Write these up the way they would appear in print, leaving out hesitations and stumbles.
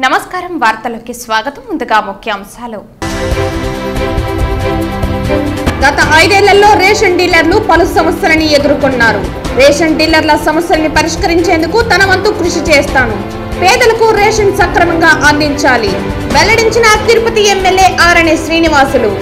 నమస్కారం వార్తలకు స్వాగతం ముందుగా ముఖ్యాంశాలు గత 5 ఏళ్లలో రేషన్ డీలర్లు పలు సమస్యలను ఎదుర్కొన్నారు రేషన్ డీలర్ల సమస్యల్ని పరిష్కరించేందుకు తన వంతు కృషి చేస్తాను పేదలకు రేషన్ సక్రమంగా అందించాలి వెల్లడించిన తిరుపతి ఎమ్మెల్యే ఆరణి శ్రీనివాసులు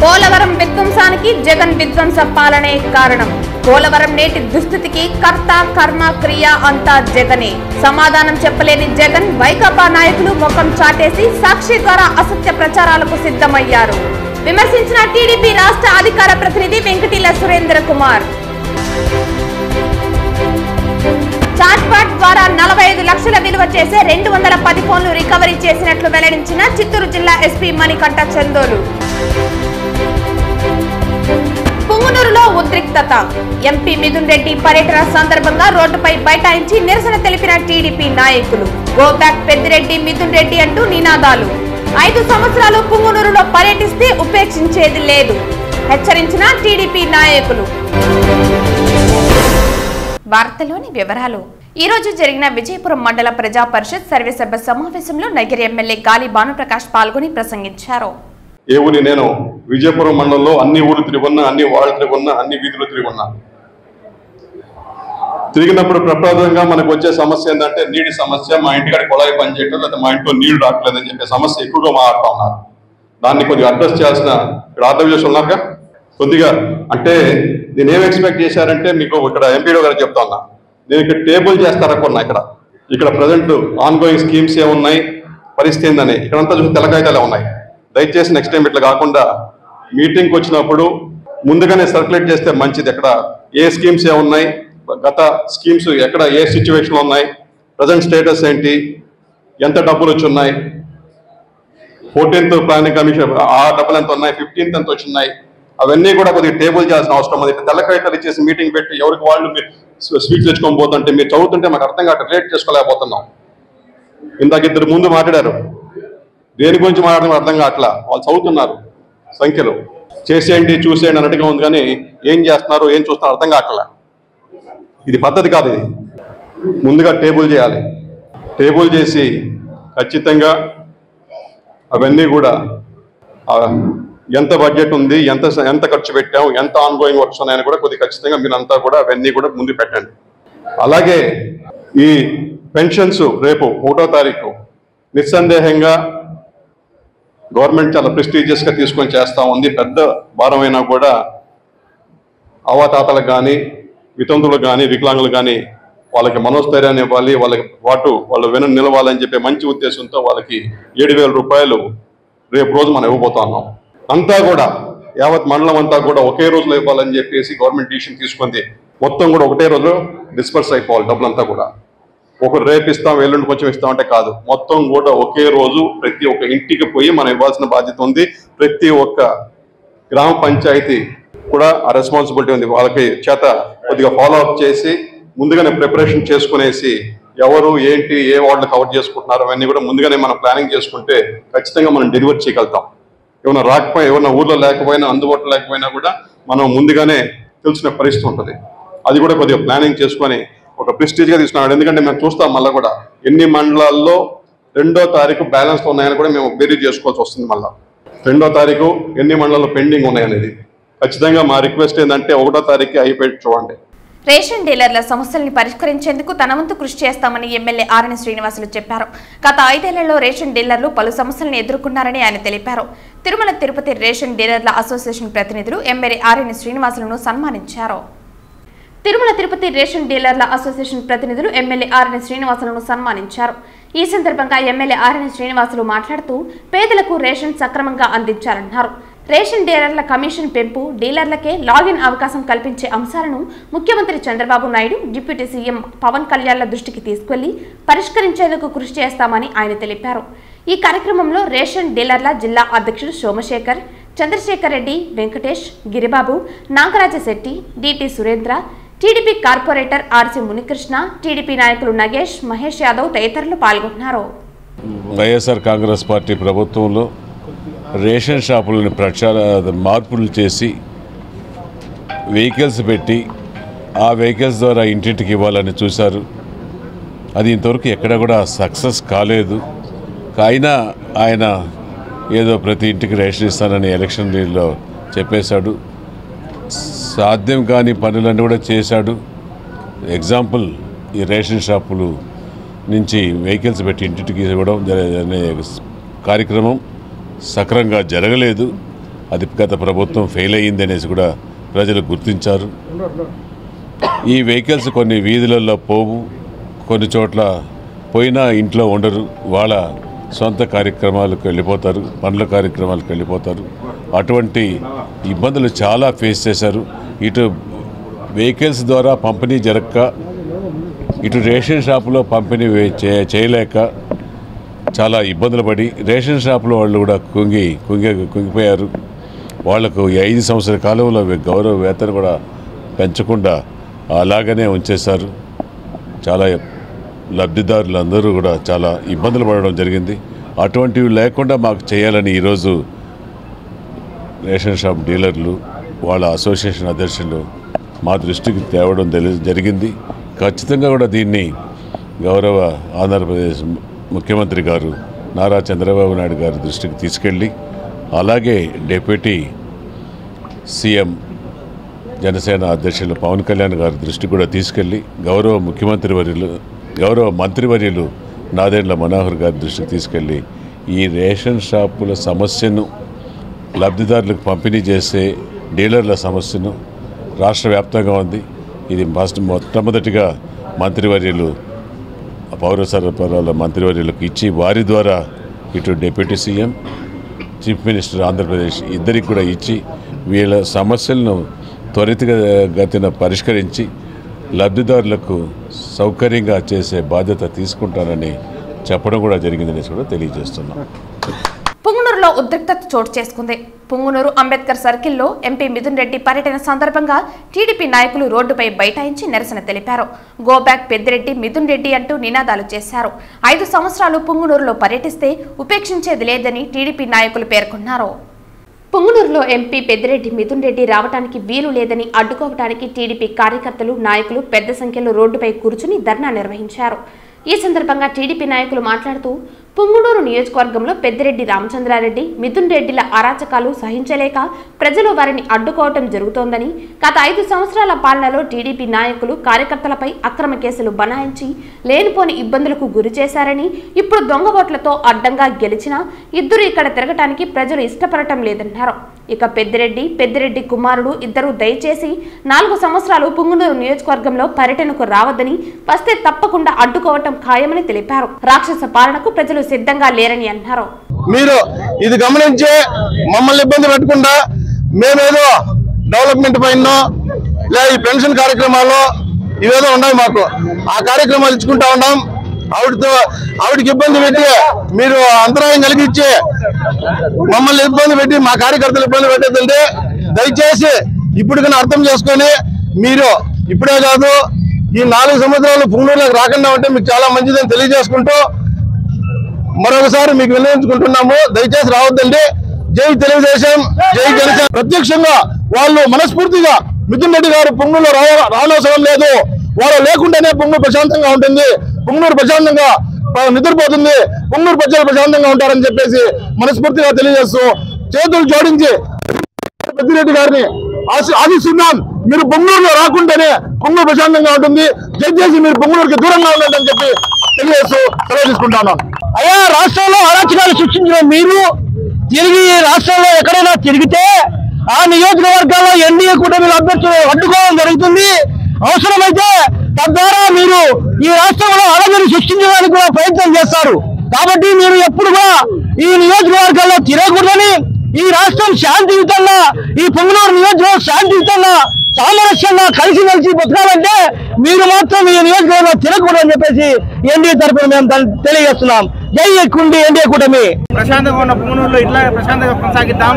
పోలవరం విధ్వంసానికి జగన్ విధ్వంస పాలనే కారణం పోలవరం నేటి దుస్థితికి కర్త కర్మ క్రియ అంతా జగనే సమాధానం చెప్పలేని జగన్ వైకాపా నాయకులు ముఖం చాటేసి సాక్షి ద్వారా అసత్య ప్రచారాలకు సిద్ధమయ్యారు విమర్శించిన టీడీపీ రాష్ట్ర అధికార ప్రతినిధి వెంకటిల సురేంద్ర కుమార్ చాట్పాట్ ద్వారా 45 లక్షల విలువ చేసే 210 ఫోన్లు రికవరీ చేసినట్లు వెల్లడించిన చిత్తూరు జిల్లా ఎస్పీ మణికంఠ చందోలు పుంగనూరులో ఉద్రిక్తత ఎంపీ మిథున్ రెడ్డి పర్యటన సందర్భంగా రోడ్డుపై బైఠాయించి నిరసన తెలిపిన టీడీపీ నాయకులు గో బ్యాక్ పెద్దిరెడ్డి మిథున్ రెడ్డి అంటూ నినాదాలు 5 సంవత్సరాలు పుంగనూరులో పర్యటిస్తే ఉపేక్షించేది లేదు హెచ్చరించిన టీడీపీ నాయకులు. వార్తలోని వివరాలు. ఈ రోజు జరిగిన విజయపురం మండల ప్రజా పరిషత్ సర్వసభ్య సమావేశంలో నగర ఎమ్మెల్యే గాలి భానుప్రకాష్ పాల్గొని ప్రసంగించారు. నేను విజయపురం మండలంలో అన్ని ఊరు తిరుగున్నా, అన్ని వార్డులు తిరుగున్నా, అన్ని వీధులు తిరుగున్నా. తిరిగినప్పుడు ప్రప్రదంగా మనకు వచ్చే సమస్య ఏంటంటే నీటి సమస్య. మా ఇంటికాడ కొళాయి పనిచేయటం, లేదా మా ఇంట్లో నీళ్లు రావట్లేదని చెప్పే సమస్య ఎక్కువగా మాట్లాడుతూ ఉన్నారు. దాన్ని కొద్దిగా అడ్రస్ చేయాల్సిన ఇక్కడ ఆర్డర్ ఉన్నారుగా కొద్దిగా. అంటే నేను ఏం ఎక్స్పెక్ట్ చేశారంటే, మీకు ఇక్కడ ఎంపీడో గారు చెప్తా ఉన్నా, నేను ఇక్కడ టేబుల్ చేస్తారనుకున్నా. ఇక్కడ ప్రజెంట్ ఆన్ గోయింగ్ స్కీమ్స్ ఏమున్నాయి, పరిస్థితి ఏందని ఇక్కడంతా చూసి తెల్లకాయితాలే ఉన్నాయి. దయచేసి నెక్స్ట్ టైం ఇట్లా కాకుండా మీటింగ్కి వచ్చినప్పుడు ముందుగానే సర్క్యులేట్ చేస్తే మంచిది. ఎక్కడ ఏ స్కీమ్స్ ఏమున్నాయి, గత స్కీమ్స్ ఎక్కడ ఏ సిచ్యువేషన్లో ఉన్నాయి, ప్రజెంట్ స్టేటస్ ఏంటి, ఎంత డబ్బులు వచ్చి ఉన్నాయి, 14th ప్లానింగ్ కమిషన్ ఆ డబ్బులు ఎంత ఉన్నాయి, 15th ఎంత వచ్చి ఉన్నాయి, అవన్నీ కూడా కొద్దిగా టేబుల్ చేయాల్సిన అవసరం ఉంది. తెల్లకాయితాలు ఇచ్చేసి మీటింగ్ పెట్టి ఎవరికి వాళ్ళు మీరు స్పీచ్ తెచ్చుకొని పోతుంటే మీరు చదువుతుంటే మాకు అర్థం కాక రిలేట్ చేసుకోలేకపోతున్నాం. ఇందాక ఇద్దరు ముందు మాట్లాడారు, దేని గురించి మాట్లాడడం అర్థం కావట్లా. వాళ్ళు చదువుతున్నారు సంఖ్యలో, చేసేయండి చూసేయండి అన్నట్టుగా ఉంది, కానీ ఏం చేస్తున్నారు ఏం చూస్తున్నారు అర్థం కావట్లా. ఇది పద్ధతి కాదు. ఇది ముందుగా టేబుల్ చేయాలి. టేబుల్ చేసి ఖచ్చితంగా అవన్నీ కూడా ఎంత బడ్జెట్ ఉంది, ఎంత ఖర్చు పెట్టాం, ఎంత ఆన్ గోయింగ్ వర్క్స్ ఉన్నాయని కూడా కొద్దిగా ఖచ్చితంగా మీరంతా కూడా అవన్నీ కూడా ముందు పెట్టండి. అలాగే ఈ పెన్షన్స్ రేపు 1వ తారీఖు నిస్సందేహంగా గవర్నమెంట్ చాలా ప్రెస్టీజియస్గా తీసుకొని చేస్తూ ఉంది. పెద్ద భారమైనా కూడా అవాతాతలకు కానీ, వితంతులకు కానీ, వికలాంగులకు కానీ వాళ్ళకి మనోస్థైర్యాన్ని ఇవ్వాలి. వాళ్ళు వెను నిలవాలని చెప్పే మంచి ఉద్దేశంతో వాళ్ళకి 7,000 రూపాయలు రేపు రోజు మనం ఇవ్వబోతున్నాం. అంతా కూడా యావత్ మండలం అంతా కూడా ఒకే రోజులో ఇవ్వాలని చెప్పేసి గవర్నమెంట్ డిసిషన్ తీసుకుంది. మొత్తం కూడా ఒకటే రోజులో డిస్పర్స్ అయిపోవాలి డబ్బులంతా కూడా. ఒకరు రేపు ఇస్తాం, ఎల్లుండి కొంచెం ఇస్తామంటే కాదు, మొత్తం కూడా ఒకే రోజు ప్రతి ఒక్క ఇంటికి పోయి మనం ఇవ్వాల్సిన బాధ్యత ఉంది. ప్రతి ఒక్క గ్రామ పంచాయతీ కూడా ఆ రెస్పాన్సిబిలిటీ ఉంది. వాళ్ళకి చేత కొద్దిగా ఫాలో అప్ చేసి ముందుగానే ప్రిపరేషన్ చేసుకునేసి ఎవరు ఏంటి ఏ వార్డులు కవర్ చేసుకుంటున్నారు అవన్నీ కూడా ముందుగానే మనం ప్లానింగ్ చేసుకుంటే ఖచ్చితంగా మనం డెలివరీ చేయగలుగుతాం. ఏమైనా రాకపోయినా, ఏమైనా ఊర్లో లేకపోయినా, అందుబాటులో లేకపోయినా కూడా మనం ముందుగానే తెలిసిన పరిస్థితి ఉంటుంది. అది కూడా కొద్దిగా ప్లానింగ్ చేసుకొని ఒక ప్రెస్టీజ్గా తీసుకున్నాడు. ఎందుకంటే మేము చూస్తాం మళ్ళీ కూడా ఎన్ని మండలాల్లో 2వ తారీఖు బ్యాలెన్స్ ఉన్నాయని కూడా మేము బేరీజ్ చేసుకోవాల్సి వస్తుంది. మళ్ళీ 2వ తారీఖు ఎన్ని మండలాల్లో పెండింగ్ ఉన్నాయనేది ఖచ్చితంగా మా రిక్వెస్ట్ ఏంటంటే 1వ తారీఖు అయిపోయి చూడండి. రేషన్ డీలర్ల సమస్యల్ని పరిష్కరించేందుకు తన వంతు కృషి చేస్తామని ఎమ్మెల్యే ఆరణి శ్రీనివాసులు చెప్పారు. గత 5 ఏళ్లలో రేషన్ డీలర్లు పలు సమస్యలను ఎదుర్కొన్నారని ఆయన తెలిపారు. తిరుమల తిరుపతి రేషన్ డీలర్ల అసోసియేషన్ ప్రతినిధులు ఎమ్మెల్యే ఆరణి శ్రీనివాసులను సన్మానించారు. తిరుమల తిరుపతి రేషన్ డీలర్ల అసోసియేషన్ ప్రతినిధులు ఎమ్మెల్యే ఆరణి శ్రీనివాసులను సన్మానించారు. ఈ సందర్భంగా ఎమ్మెల్యే ఆరణి శ్రీనివాసులు మాట్లాడుతూ పేదలకు రేషన్ సక్రమంగా అందించాలన్నారు. రేషన్ డీలర్ల కమిషన్ పెంపు, డీలర్లకే లాగిన్ అవకాశం కల్పించే అంశాలను ముఖ్యమంత్రి చంద్రబాబు నాయుడు, డిప్యూటీ సీఎం పవన్ కళ్యాణ్ల దృష్టికి తీసుకెళ్లి పరిష్కరించేందుకు కృషి చేస్తామని ఆయన తెలిపారు. ఈ కార్యక్రమంలో రేషన్ డీలర్ల జిల్లా అధ్యక్షుడు Somasekhar, Chandrasekhar Reddy, Venkatesh, Giribabu, Nagarajasetty, DT Surendra, TDP corporator RC Munikrishna, TDP నాయకులు నగేష్, మహేష్ యాదవ్ తదితరులు పాల్గొన్నారు. వైఎస్ఆర్ కాంగ్రెస్ పార్టీ ప్రభుత్వంలో రేషన్ షాపులను మార్పులు చేసి వెహికల్స్ పెట్టి ఆ వెహికల్స్ ద్వారా ఇంటింటికి ఇవ్వాలని చూశారు. అది ఇంతవరకు ఎక్కడ కూడా సక్సెస్ కాలేదు. అయినా ఆయన ఏదో ప్రతి ఇంటికి రేషన్ ఇస్తానని ఎలక్షన్ లీడ్లో చెప్పేశాడు. సాధ్యం కాని పనులన్నీ కూడా చేశాడు. ఎగ్జాంపుల్ ఈ రేషన్ షాపులు నుంచి వెహికల్స్ పెట్టి ఇంటింటికి ఇవ్వడం అనే కార్యక్రమం సక్రమంగా జరగలేదు. అది గత ప్రభుత్వం ఫెయిల్ అయ్యింది అనేసి కూడా ప్రజలు గుర్తించారు. ఈ వెహికల్స్ కొన్ని వీధులలో పోవు, కొన్ని చోట్ల పోయినా ఇంట్లో ఉండరు, వాళ్ళ సొంత కార్యక్రమాలకు వెళ్ళిపోతారు, పనుల కార్యక్రమాలకు వెళ్ళిపోతారు. అటువంటి ఇబ్బందులు చాలా ఫేస్ చేశారు. ఇటు వెహికల్స్ ద్వారా పంపిణీ జరగక, ఇటు రేషన్ షాపులో పంపిణీ చేయలేక చాలా ఇబ్బందులు పడి రేషన్ షాపులో వాళ్ళు కూడా కుంగిపోయారు. వాళ్లకు 5 సంవత్సరాల కాలంలో గౌరవ వేతన కూడా పెంచకుండా అలాగనే ఉంచేశారు. చాలా లబ్ధిదారులందరూ కూడా చాలా ఇబ్బందులు పడడం జరిగింది. అటువంటివి లేకుండా మాకు చేయాలని ఈరోజు రేషన్ షాప్ డీలర్లు వాళ్ళ అసోసియేషన్ అధ్యక్షులు మా దృష్టికి తేవడం జరిగింది. ఖచ్చితంగా కూడా దీన్ని గౌరవ ఆంధ్రప్రదేశ్ ముఖ్యమంత్రి గారు నారా చంద్రబాబు నాయుడు గారి దృష్టికి తీసుకెళ్ళి, అలాగే డిప్యూటీ సీఎం జనసేన అధ్యక్షులు పవన్ కళ్యాణ్ గారి దృష్టికి కూడా తీసుకెళ్ళి, గౌరవ మంత్రివర్యులు నాదెండ్ల మనోహర్ గారి దృష్టికి తీసుకెళ్ళి ఈ రేషన్ షాపుల సమస్యను, లబ్ధిదారులకు పంపిణీ చేసే డీలర్ల సమస్యను రాష్ట్ర వ్యాప్తంగా ఉంది. ఇది మొట్టమొదటిగా మంత్రివర్యులు పౌర సరఫరాల మంత్రివర్యులకు ఇచ్చి, వారి ద్వారా ఇటు deputy CM, chief minister Andhra Pradesh ఇద్దరికి కూడా ఇచ్చి వీళ్ళ సమస్యలను త్వరితగతిన పరిష్కరించి లబ్ధిదారులకు సౌకర్యంగా చేసే బాధ్యత తీసుకుంటానని చెప్పడం కూడా జరిగిందనేసి కూడా తెలియజేస్తున్నాం. పుంగనూరులో ఉద్రిక్తత చోటు చేసుకుంది. పుంగనూరు అంబేద్కర్ సర్కిల్లో ఎంపీ మిథున్ రెడ్డి పర్యటన సందర్భంగా టీడీపీ నాయకులు రోడ్డుపై బైఠాయించి నిరసన తెలిపారు. గోబ్యాక్ పెద్దిరెడ్డి, మిథున్ రెడ్డి అంటూ నినాదాలు చేశారు. 5 సంవత్సరాలు పుంగనూరులో పర్యటిస్తే ఉపేక్షించేది లేదని టీడీపీ నాయకులు పేర్కొన్నారు. పుంగనూరులో ఎంపీ పెద్దిరెడ్డి మిథున్ రెడ్డి రావడానికి వీలు లేదని అడ్డుకోవడానికి టీడీపీ కార్యకర్తలు, నాయకులు పెద్ద సంఖ్యలో రోడ్డుపై కూర్చుని ధర్నా నిర్వహించారు. ఈ సందర్భంగా టీడీపీ నాయకులు మాట్లాడుతూ, పుంగనూరు నియోజకవర్గంలో పెద్దిరెడ్డి రామచంద్రారెడ్డి, మిథున్ రెడ్డిల అరాచకాలు సహించలేక ప్రజలు వారిని అడ్డుకోవటం జరుగుతోందని, గత 5 సంవత్సరాల పాలనలో టీడీపీ నాయకులు, కార్యకర్తలపై అక్రమ కేసులు బనాయించి లేనిపోని ఇబ్బందులకు గురి చేశారని, ఇప్పుడు దొంగ ఓట్లతో అడ్డంగా గెలిచినా ఇద్దరు ఇక్కడ తిరగటానికి ప్రజలు ఇష్టపడటం లేదన్నారు. ఇక పెద్దిరెడ్డి కుమారుడు ఇద్దరు దయచేసి 4 సంవత్సరాలు పుంగనూరు నియోజకవర్గంలో పర్యటనకు రావద్దని, వస్తే తప్పకుండా అడ్డుకోవటం ఖాయమని తెలిపారు. రాక్షస పాలనకు ప్రజలు సిద్ధంగా లేరని అన్నారు. మీరు ఇది గమనించి మమ్మల్ని ఇబ్బంది పెట్టకుండా మేమేదో డెవలప్మెంట్ పైన లేదా ఈ పెన్షన్ కార్యక్రమాలు ఇవేదో ఉన్నాయి, మాకు ఆ కార్యక్రమాలు ఇచ్చుకుంటా ఉన్నాం. ఆవిడకి ఇబ్బంది పెట్టి మీరు అంతరాయం కలిగించి మమ్మల్ని ఇబ్బంది పెట్టి మా కార్యకర్తలు ఇబ్బంది పెట్టేదంటే దయచేసి ఇప్పటికైనా అర్థం చేసుకొని మీరు ఇప్పుడే కాదు ఈ 4 సంవత్సరాలు పుంగనూరులోకి రాకుండా ఉంటే మీకు చాలా మంచిదని తెలియజేసుకుంటూ మరొకసారి మీకు విన్నవించుకుంటున్నాము. దయచేసి రావద్దండి. జై తెలుగుదేశం, జై జనసేన. ప్రత్యక్షంగా వాళ్ళు మనస్ఫూర్తిగా మిథున్ రెడ్డి గారు పుంగనూరులో రానవసరం లేదు, వాళ్ళు లేకుండానే పుంగనూరు ప్రశాంతంగా ఉంటుంది, పుంగనూరు ప్రశాంతంగా నిద్రపోతుంది, పుంగనూరు ప్రజలు ప్రశాంతంగా ఉంటారని చెప్పేసి మనస్ఫూర్తిగా తెలియజేస్తూ చేతులు జోడించి పెద్దిరెడ్డి గారిని ఆశిస్తున్నాం. మీరు పుంగనూరులో రాకుండానే పుంగనూరు ప్రశాంతంగా ఉంటుంది, దయచేసి మీరు పుంగనూరుకి దూరంగా ఉండాలని చెప్పి తెలియజేస్తూ సెలవు తీసుకుంటాను. అయ్యా, రాష్ట్రంలో అరాచకాలు సృష్టించిన మీరు తిరిగి రాష్ట్రంలో ఎక్కడైనా తిరిగితే ఆ నియోజకవర్గాల్లో ఎన్డీఏ కూటమిల అభ్యర్థులు అడ్డుకోవడం జరుగుతుంది. అవసరమైతే తద్వారా మీరు ఈ రాష్ట్రంలో అలజడి సృష్టించడానికి కూడా ప్రయత్నం చేస్తారు. కాబట్టి మీరు ఎప్పుడు కూడా ఈ నియోజకవర్గాల్లో తిరగకూడదని, ఈ రాష్ట్రం శాంతియుతంగా, ఈ పుంగనూరు నియోజకవర్గం శాంతియుతంగా సామరస్యంగా కలిసిమెలిసి బతకాలంటే మీరు మాత్రం ఈ నియోజకవర్గంలో తిరగకూడదని చెప్పేసి ఎన్డీఏ తరఫున మేము తెలియజేస్తున్నాం. జై కుండి ఎన్డీఏ కూటమి. ప్రశాంతంగా ఉన్న పుంగనూరులో ఇట్లా ప్రశాంతంగా కొనసాగిద్దాం.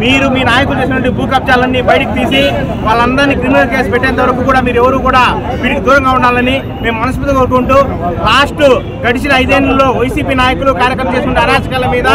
మీరు మీ నాయకులు చేసినటువంటి భూ కబ్జాలన్నీ బయటకు తీసి వాళ్ళందరినీ క్రిమినల్ కేసు పెట్టేంత వరకు కూడా మీరు ఎవరు కూడా వీటికి దూరంగా ఉండాలని మేము మనస్ఫూర్తిగా కోరుకుంటూ, లాస్ట్ గడిచిన 5 ఏళ్లలో వైసీపీ నాయకులు, కార్యకర్తలు చేసిన అరాచకాల మీద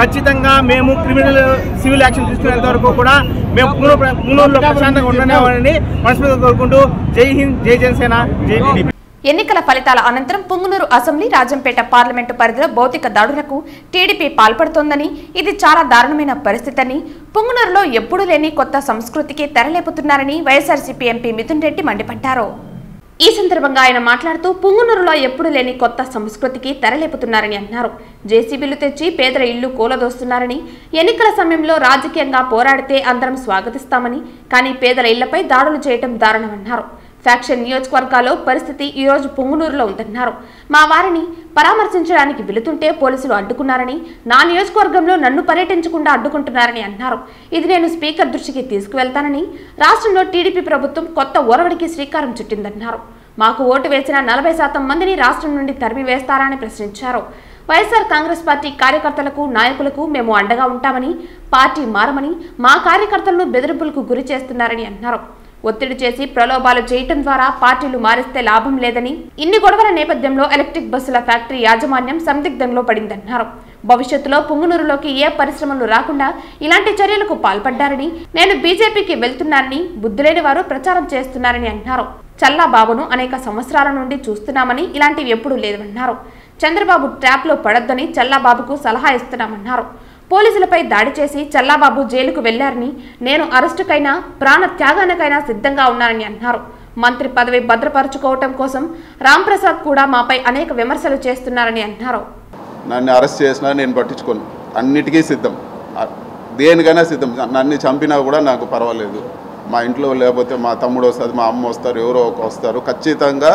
ఖచ్చితంగా మేము క్రిమినల్ సివిల్ యాక్షన్ తీసుకునేంత వరకు కూడా మేము పుంగనూరులో ప్రశాంతంగా ఉండనేవాళ్ళని మనస్ఫూర్తిగా కోరుకుంటూ జై హింద్, జై జనసేన, జై టీడీపీ. ఎన్నికల ఫలితాల అనంతరం పుంగునూరు అసెంబ్లీ రాజంపేట పార్లమెంటు పరిధిలో భౌతిక దాడులకు టీడీపీ పాల్పడుతోందని, ఇది చాలా దారుణమైన పరిస్థితిని, పుంగునూరులో ఎప్పుడూ లేని కొత్త సంస్కృతికి తెరలేపుతున్నారని వైఎస్ఆర్సీపీ ఎంపీ మిథున్ రెడ్డి మండిపడ్డారు. ఈ సందర్భంగా ఆయన మాట్లాడుతూ పుంగునూరులో ఎప్పుడు లేని కొత్త సంస్కృతికి తెరలేపుతున్నారని అన్నారు. జేసీబీలు తెచ్చి పేదల ఇళ్లు కూలదోస్తున్నారని, ఎన్నికల సమయంలో రాజకీయంగా పోరాడితే అందరం స్వాగతిస్తామని, కానీ పేదల ఇళ్లపై దాడులు చేయడం దారుణమన్నారు. ఫ్యాక్షన్ నియోజకవర్గాల్లో పరిస్థితి ఈ రోజు పుంగునూరులో ఉందన్నారు. మా వారిని పరామర్శించడానికి వెళుతుంటే పోలీసులు అడ్డుకున్నారని, నా నియోజకవర్గంలో నన్ను పర్యటించకుండా అడ్డుకుంటున్నారని అన్నారు. ఇది నేను స్పీకర్ దృష్టికి తీసుకువెళ్తానని, రాష్ట్రంలో టీడీపీ ప్రభుత్వం కొత్త ఒరవడికి శ్రీకారం చుట్టిందన్నారు. మాకు ఓటు వేసిన 40% మందిని రాష్ట్రం నుండి తరిమి వేస్తారని ప్రశ్నించారు. వైఎస్ఆర్ కాంగ్రెస్ పార్టీ కార్యకర్తలకు, నాయకులకు మేము అండగా ఉంటామని, పార్టీ మారమని, మా కార్యకర్తలను బెదిరింపులకు గురి చేస్తున్నారని అన్నారు. ఒత్తిడి చేసి ప్రలోభాలు చేయటం ద్వారా పార్టీలు మారిస్తే లాభం లేదని, ఇన్ని గొడవల నేపథ్యంలో ఎలక్ట్రిక్ బస్సుల ఫ్యాక్టరీ యాజమాన్యం సందిగ్ధంలో పడిందన్నారు. భవిష్యత్తులో పుంగునూరులోకి ఏ పరిశ్రమలు రాకుండా ఇలాంటి చర్యలకు పాల్పడ్డారని, నేను బీజేపీకి వెళ్తున్నానని బుద్ధిలేని వారు ప్రచారం చేస్తున్నారని అన్నారు. చల్లాబాబును అనేక సంవత్సరాల నుండి చూస్తున్నామని, ఇలాంటివి ఎప్పుడూ లేదన్నారు. చంద్రబాబు ట్రాప్లో పడొద్దని చల్లాబాబుకు సలహా ఇస్తున్నామన్నారు. పోలీసులపై దాడి చేసి చల్లాబాబు జైలుకు వెళ్లారని, నేను అరెస్టుకైనా ప్రాణ త్యాగానికైనా సిద్ధంగా ఉన్నానని అన్నారు. మంత్రి పదవి భద్రపరుచుకోవటం కోసం రాంప్రసాద్ కూడా మాపై అనేక విమర్శలు చేస్తున్నారని అన్నారు. నన్ను అరెస్ట్ చేసినా నేను పట్టించుకోను, అన్నిటికీ సిద్ధం, దేనికైనా సిద్ధం. నన్ను చంపినా కూడా నాకు పర్వాలేదు. మా ఇంట్లో లేకపోతే మా తమ్ముడు వస్తుంది, మా అమ్మ వస్తారు, ఎవరో ఒక వస్తారు. ఖచ్చితంగా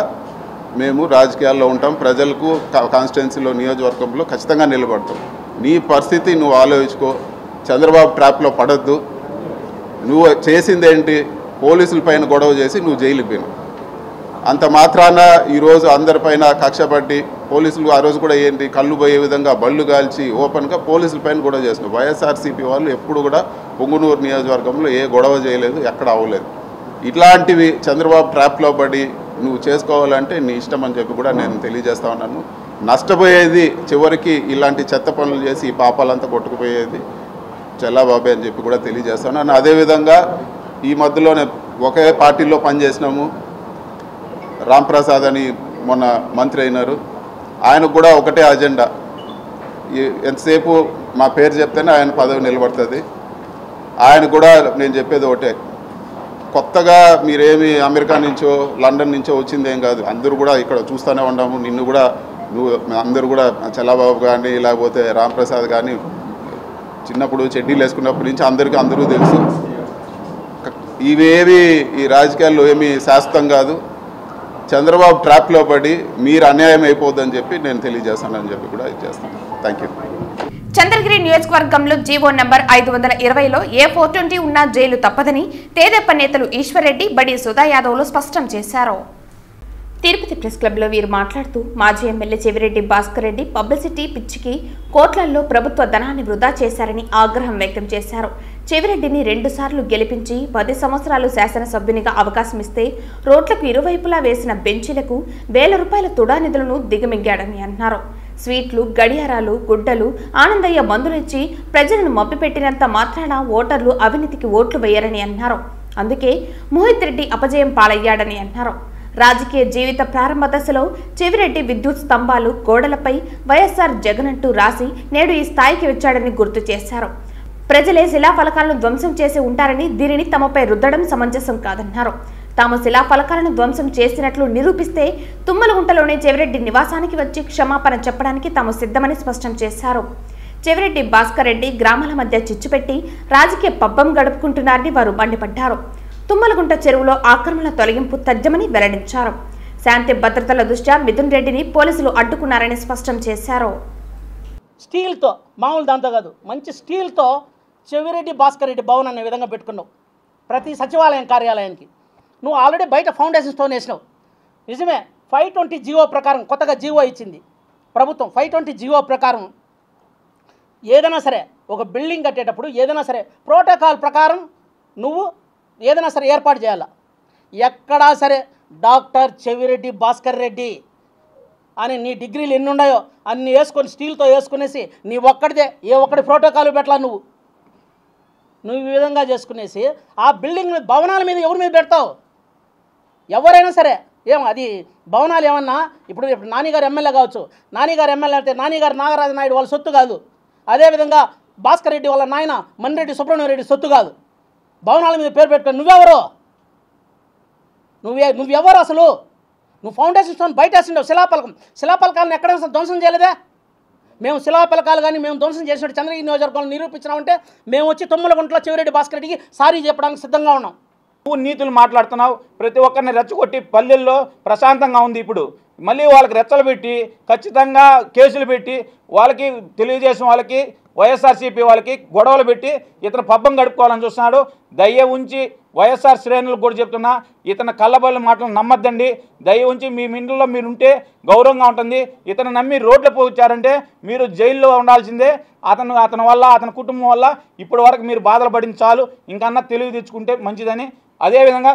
మేము రాజకీయాల్లో ఉంటాం, ప్రజలకు కాన్స్టిట్యున్సీలో నియోజకవర్గంలో ఖచ్చితంగా నిలబడతాం. నీ పరిస్థితి నువ్వు ఆలోచించుకో. చంద్రబాబు ట్రాప్లో పడద్దు. నువ్వు చేసిందేంటి? పోలీసుల పైన గొడవ చేసి నువ్వు జైలుకి పోయినావు. అంత మాత్రాన ఈరోజు అందరిపైన కక్ష పట్టి పోలీసులు ఆ రోజు కూడా ఏంటి కళ్ళు పోయే విధంగా బళ్ళు కాల్చి ఓపెన్గా పోలీసుల పైన గొడవ చేసినావు. వైఎస్ఆర్సీపీ వాళ్ళు ఎప్పుడు కూడా పొంగునూరు నియోజకవర్గంలో ఏ గొడవ చేయలేదు, ఎక్కడ అవ్వలేదు. ఇట్లాంటివి చంద్రబాబు ట్రాప్లో పడి నువ్వు చేసుకోవాలంటే నీ ఇష్టం అని చెప్పి కూడా నేను తెలియజేస్తా ఉన్నాను. నష్టపోయేది చివరికి ఇలాంటి చెత్త పనులు చేసి ఈ పాపాలంతా కొట్టుకుపోయేది చల్లాబాబే అని చెప్పి కూడా తెలియజేస్తాను. అదేవిధంగా ఈ మధ్యలోనే ఒకే పార్టీలో పనిచేసినాము. రాంప్రసాద్ అని మొన్న మంత్రి అయినారు. ఆయనకు కూడా ఒకటే అజెండా, ఎంతసేపు మా పేరు చెప్తేనే ఆయన పదవి నిలబడుతుంది. ఆయన కూడా నేను చెప్పేది ఒకటే, కొత్తగా మీరేమి అమెరికా నుంచో లండన్ నుంచో వచ్చిందేం కాదు. అందరూ కూడా ఇక్కడ చూస్తూనే ఉన్నాము. నిన్ను కూడా అందరూ కూడా చల్లాబాబు కానీ లేకపోతే రాంప్రసాద్ కానీ చిన్నప్పుడు చెడ్డీలు వేసుకున్నప్పటి నుంచి అందరూ తెలుసు. ఇవేవి ఈ రాజకీయాల్లో ఏమీ శాశ్వతం కాదు. చంద్రబాబు ట్రాప్లో పడి మీరు అన్యాయం అయిపోద్దని చెప్పి నేను తెలియజేస్తానని చెప్పి కూడా చేస్తాను. Thank you. చంద్రగిరి నియోజకవర్గంలో జీవో నంబర్ 520లో ఏ 420 ఉన్నా జైలు తప్పదని తెదేపా నేతలు ఈశ్వర్రెడ్డి, బడి సుధా యాదవ్లు స్పష్టం చేశారు. తిరుపతి ప్రెస్ క్లబ్లో వీరు మాట్లాడుతూ మాజీ ఎమ్మెల్యే చెవిరెడ్డి భాస్కర్ రెడ్డి పబ్లిసిటీ పిచ్చికి కోట్లల్లో ప్రభుత్వ ధనాన్ని వృధా చేశారని ఆగ్రహం వ్యక్తం చేశారు. చెవిరెడ్డిని 2 సార్లు గెలిపించి 10 సంవత్సరాలు శాసనసభ్యునిగా అవకాశం ఇస్తే రోడ్లకు ఇరువైపులా వేసిన బెంచీలకు వేల రూపాయల తుడా నిధులను దిగమింగాడని అన్నారు. స్వీట్లు, గడియారాలు, గుడ్డలు, ఆనందయ్య మందులిచ్చి ప్రజలను మభ్యపెట్టినంత మాత్రాన ఓటర్లు అవినీతికి ఓట్లు వేయరని అన్నారు. అందుకే మోహిత్ రెడ్డి అపజయం పాలయ్యాడని అన్నారు. రాజకీయ జీవిత ప్రారంభ దశలో చెవిరెడ్డి విద్యుత్ స్తంభాలు, గోడలపై వైఎస్ఆర్ జగన్ అంటూ రాసి నేడు ఈ స్థాయికి వచ్చాడని గుర్తు చేశారు. ప్రజలే శిలాఫలకాలను ధ్వంసం చేసి ఉంటారని, దీనిని తమపై రుద్దడం సమంజసం కాదన్నారు. తాము శిలాఫలకాలను ధ్వంసం చేసినట్లు నిరూపిస్తే తుమ్మలగుంటలోని చెవిరెడ్డి నివాసానికి వచ్చి క్షమాపణ చెప్పడానికి తాము సిద్ధమని స్పష్టం చేశారు. చెవిరెడ్డి భాస్కర్ రెడ్డి గ్రామాల మధ్య చిచ్చుపెట్టి రాజకీయ పబ్బం గడుపుకుంటున్నారని వారు మండిపడ్డారు. తుమ్మలగుంట చెరువులో ఆక్రమణ తొలగింపు తథ్యమని వెల్లడించారు. శాంతి భద్రతల దృష్ట్యా మిథున్ రెడ్డిని పోలీసులు అడ్డుకున్నారని స్పష్టం చేశారు. స్టీల్తో, మామూలు దాంతో కాదు, మంచి స్టీల్తో చెవిరెడ్డి భాస్కర్ రెడ్డి భవన్ అనే విధంగా పెట్టుకున్నావు ప్రతి సచివాలయం కార్యాలయానికి. నువ్వు ఆల్రెడీ బయట ఫౌండేషన్ స్టోన్ వేసినావు. నిజమే, 520 జీవో ప్రకారం కొత్తగా జీవో ఇచ్చింది ప్రభుత్వం. 520 జీవో ప్రకారం ఏదైనా సరే ఒక బిల్డింగ్ కట్టేటప్పుడు ఏదైనా సరే ప్రోటోకాల్ ప్రకారం నువ్వు ఏదైనా సరే ఏర్పాటు చేయాలి. ఎక్కడా సరే డాక్టర్ చెవిరెడ్డి భాస్కర్ రెడ్డి అని నీ డిగ్రీలు ఎన్ని ఉన్నాయో అన్ని వేసుకొని స్టీల్తో వేసుకునేసి నీ ఒక్కడిదే ఏ ఒక్కడి ప్రోటోకాల్ పెట్టాలా నువ్వు ఈ విధంగా చేసుకునేసి ఆ బిల్డింగ్ భవనాల మీద ఎవరి మీద పెడతావు? ఎవరైనా సరే ఏం అది భవనాలు ఏమన్నా ఇప్పుడు నానిగారు ఎమ్మెల్యే కావచ్చు, నానిగారు ఎమ్మెల్యే అయితే నానిగారు నాగరాజు నాయుడు వాళ్ళ సొత్తు కాదు. అదేవిధంగా భాస్కర్ రెడ్డి వాళ్ళ నాయన మన్రెడ్డి సుబ్రహ్మణ్య రెడ్డి సొత్తు కాదు. భవనాల మీద పేరు పెట్టుకొని నువ్వెవరు? నువ్వెవరు అసలు? నువ్వు ఫౌండేషన్ స్టోన్ బయట వేసిండవు. శిలాపలకాలను ఎక్కడ ధ్వంసం చేయలేదే? మేము శిలాపలకాలు కానీ మేము ధ్వంసం చేసినట్టు చంద్రగిరి నియోజకవర్గంలో నిరూపించినామంటే మేము వచ్చి తొమ్మిదిగుంటలో చెవిరెడ్డి భాస్కర్ రెడ్డికి సారీ చెప్పడానికి సిద్ధంగా ఉన్నాం. నువ్వు నీతులు మాట్లాడుతున్నావు, ప్రతి ఒక్కరిని రెచ్చగొట్టి పల్లెల్లో ప్రశాంతంగా ఉంది. ఇప్పుడు మళ్ళీ వాళ్ళకి రెచ్చలు పెట్టి ఖచ్చితంగా కేసులు పెట్టి వాళ్ళకి తెలుగుదేశం వాళ్ళకి వైఎస్ఆర్సీపీ వాళ్ళకి గొడవలు పెట్టి ఇతను పబ్బం గడుపుకోవాలని చూస్తున్నాడు. దయ ఉంచి వైఎస్ఆర్ శ్రేణులకు కూడా చెప్తున్నా, ఇతను కళ్ళబొల్లి మాటలు నమ్మద్దండి. దయ ఉంచి మీ ఇంట్లో మీరు ఉంటే గౌరవంగా ఉంటుంది. ఇతను నమ్మి రోడ్లు పోచారంటే మీరు జైల్లో ఉండాల్సిందే. అతని వల్ల అతని కుటుంబం వల్ల ఇప్పటి వరకు మీరు బాధలు పడింది చాలు, ఇంకన్నా తెలివి తెచ్చుకుంటే మంచిదని. అదేవిధంగా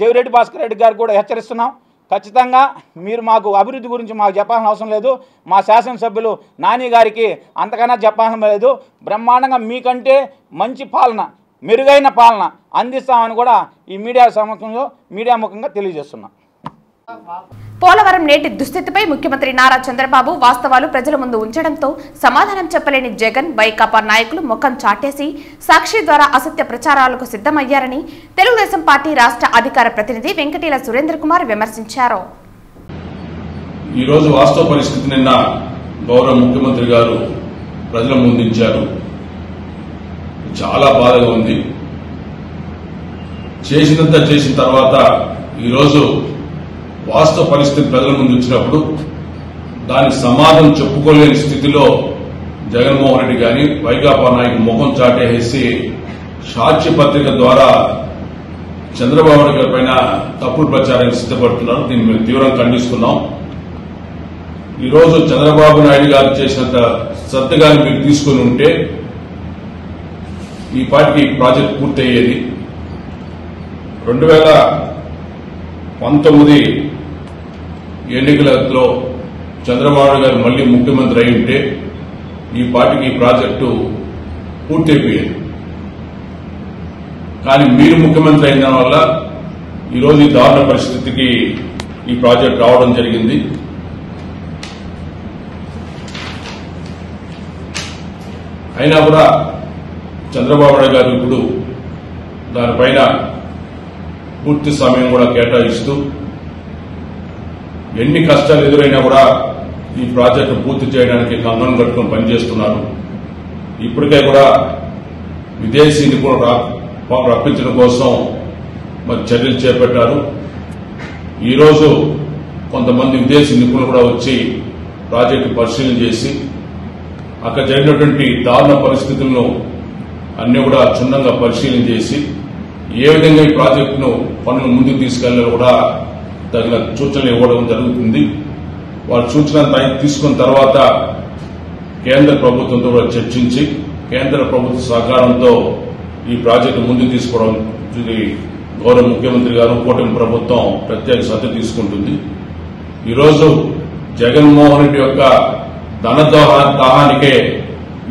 చెవిరెడ్డి భాస్కర్ రెడ్డి గారికి కూడా హెచ్చరిస్తున్నాం, ఖచ్చితంగా మీరు మాకు అభివృద్ధి గురించి మాకు చెప్పాల్సిన అవసరం లేదు. మా శాసనసభ్యులు నాని గారికి అంతకన్నా చెప్పాల్సిన లేదు. బ్రహ్మాండంగా మీకంటే మంచి పాలన, మెరుగైన పాలన అందిస్తామని కూడా ఈ మీడియా ముఖంగా తెలియజేస్తున్నాం. పోలవరం నేటి దుస్థితిపై ముఖ్యమంత్రి నారా చంద్రబాబు వాస్తవాలు ప్రజల ముందు ఉంచడంతో సమాధానం చెప్పలేని జగన్, వైకాపా నాయకులు ముఖం చాటేసి సాక్షి ద్వారా అసత్య ప్రచారాలకు సిద్ధమయ్యారని తెలుగుదేశం పార్టీ రాష్ట్ర అధికార ప్రతినిధి వెంకటీల సురేంద్ర కుమార్ విమర్శించారు. ఈ రోజు వాస్తవ పరిస్థితి నిన్న గౌరవ ముఖ్యమంత్రి గారు ప్రజల ముందుంచారు. చాలా బాధగా ఉంది. చేసినంత చేసిన తర్వాత ఈరోజు వాస్తవ పరిస్థితి ప్రజల ముందు వచ్చినప్పుడు దానికి సమాధానం చెప్పుకోలేని స్థితిలో జగన్మోహన్ రెడ్డి గాని వైకాపా నాయకులు ముఖం చాటేసి సాక్ష్య పత్రిక ద్వారా చంద్రబాబు నాయుడు గారి పైన తప్పుడు ప్రచారానికి సిద్ధపడుతున్నారు. దీన్ని మేము తీవ్రంగా ఖండిస్తున్నాం. ఈరోజు చంద్రబాబు నాయుడు గారు చేసినంత శ్రద్ధగాని మీరు తీసుకుని ఉంటే ఈ పాటికి ప్రాజెక్ట్ పూర్తయ్యేది. 2019 ఎన్నికలలో చంద్రబాబు గారు మళ్లీ ముఖ్యమంత్రి అయి ఉంటే ఈ పార్టీకి ఈ ప్రాజెక్టు పూర్తయిపోయేది. కానీ మీరు ముఖ్యమంత్రి అయిన వల్ల ఈరోజు ఈ దారుణ పరిస్థితికి ఈ ప్రాజెక్టు రావడం జరిగింది. అయినా కూడా చంద్రబాబు నాయుడు గారు ఇప్పుడు దానిపైన పూర్తి సమయం కూడా కేటాయిస్తూ ఎన్ని కష్టాలు ఎదురైనా కూడా ఈ ప్రాజెక్టు పూర్తి చేయడానికి కంగనం కట్టుకుని పనిచేస్తున్నారు. ఇప్పటికే కూడా విదేశీ నిపుణులు రప్పించడం కోసం మరి చర్యలు చేపట్టారు. ఈరోజు కొంతమంది విదేశీ నిపుణులు కూడా వచ్చి ప్రాజెక్టు పరిశీలన చేసి అక్కడ జరిగినటువంటి దారుణ పరిస్థితులను అన్ని కూడా క్షుణ్ణంగా పరిశీలన చేసి ఏ విధంగా ఈ ప్రాజెక్టును పనులు ముందుకు తీసుకెళ్లాలో కూడా తగిన సూచనలు ఇవ్వడం జరుగుతుంది. వాళ్ళు సూచన తీసుకున్న తర్వాత కేంద్ర ప్రభుత్వంతో కూడా చర్చించి కేంద్ర ప్రభుత్వ సహకారంతో ఈ ప్రాజెక్టు ముందుకు తీసుకోవడం గౌరవ ముఖ్యమంత్రి గారు కూటమి ప్రభుత్వం ప్రత్యేక శ్రద్ధ తీసుకుంటుంది. ఈరోజు జగన్మోహన్ రెడ్డి యొక్క దాహానికే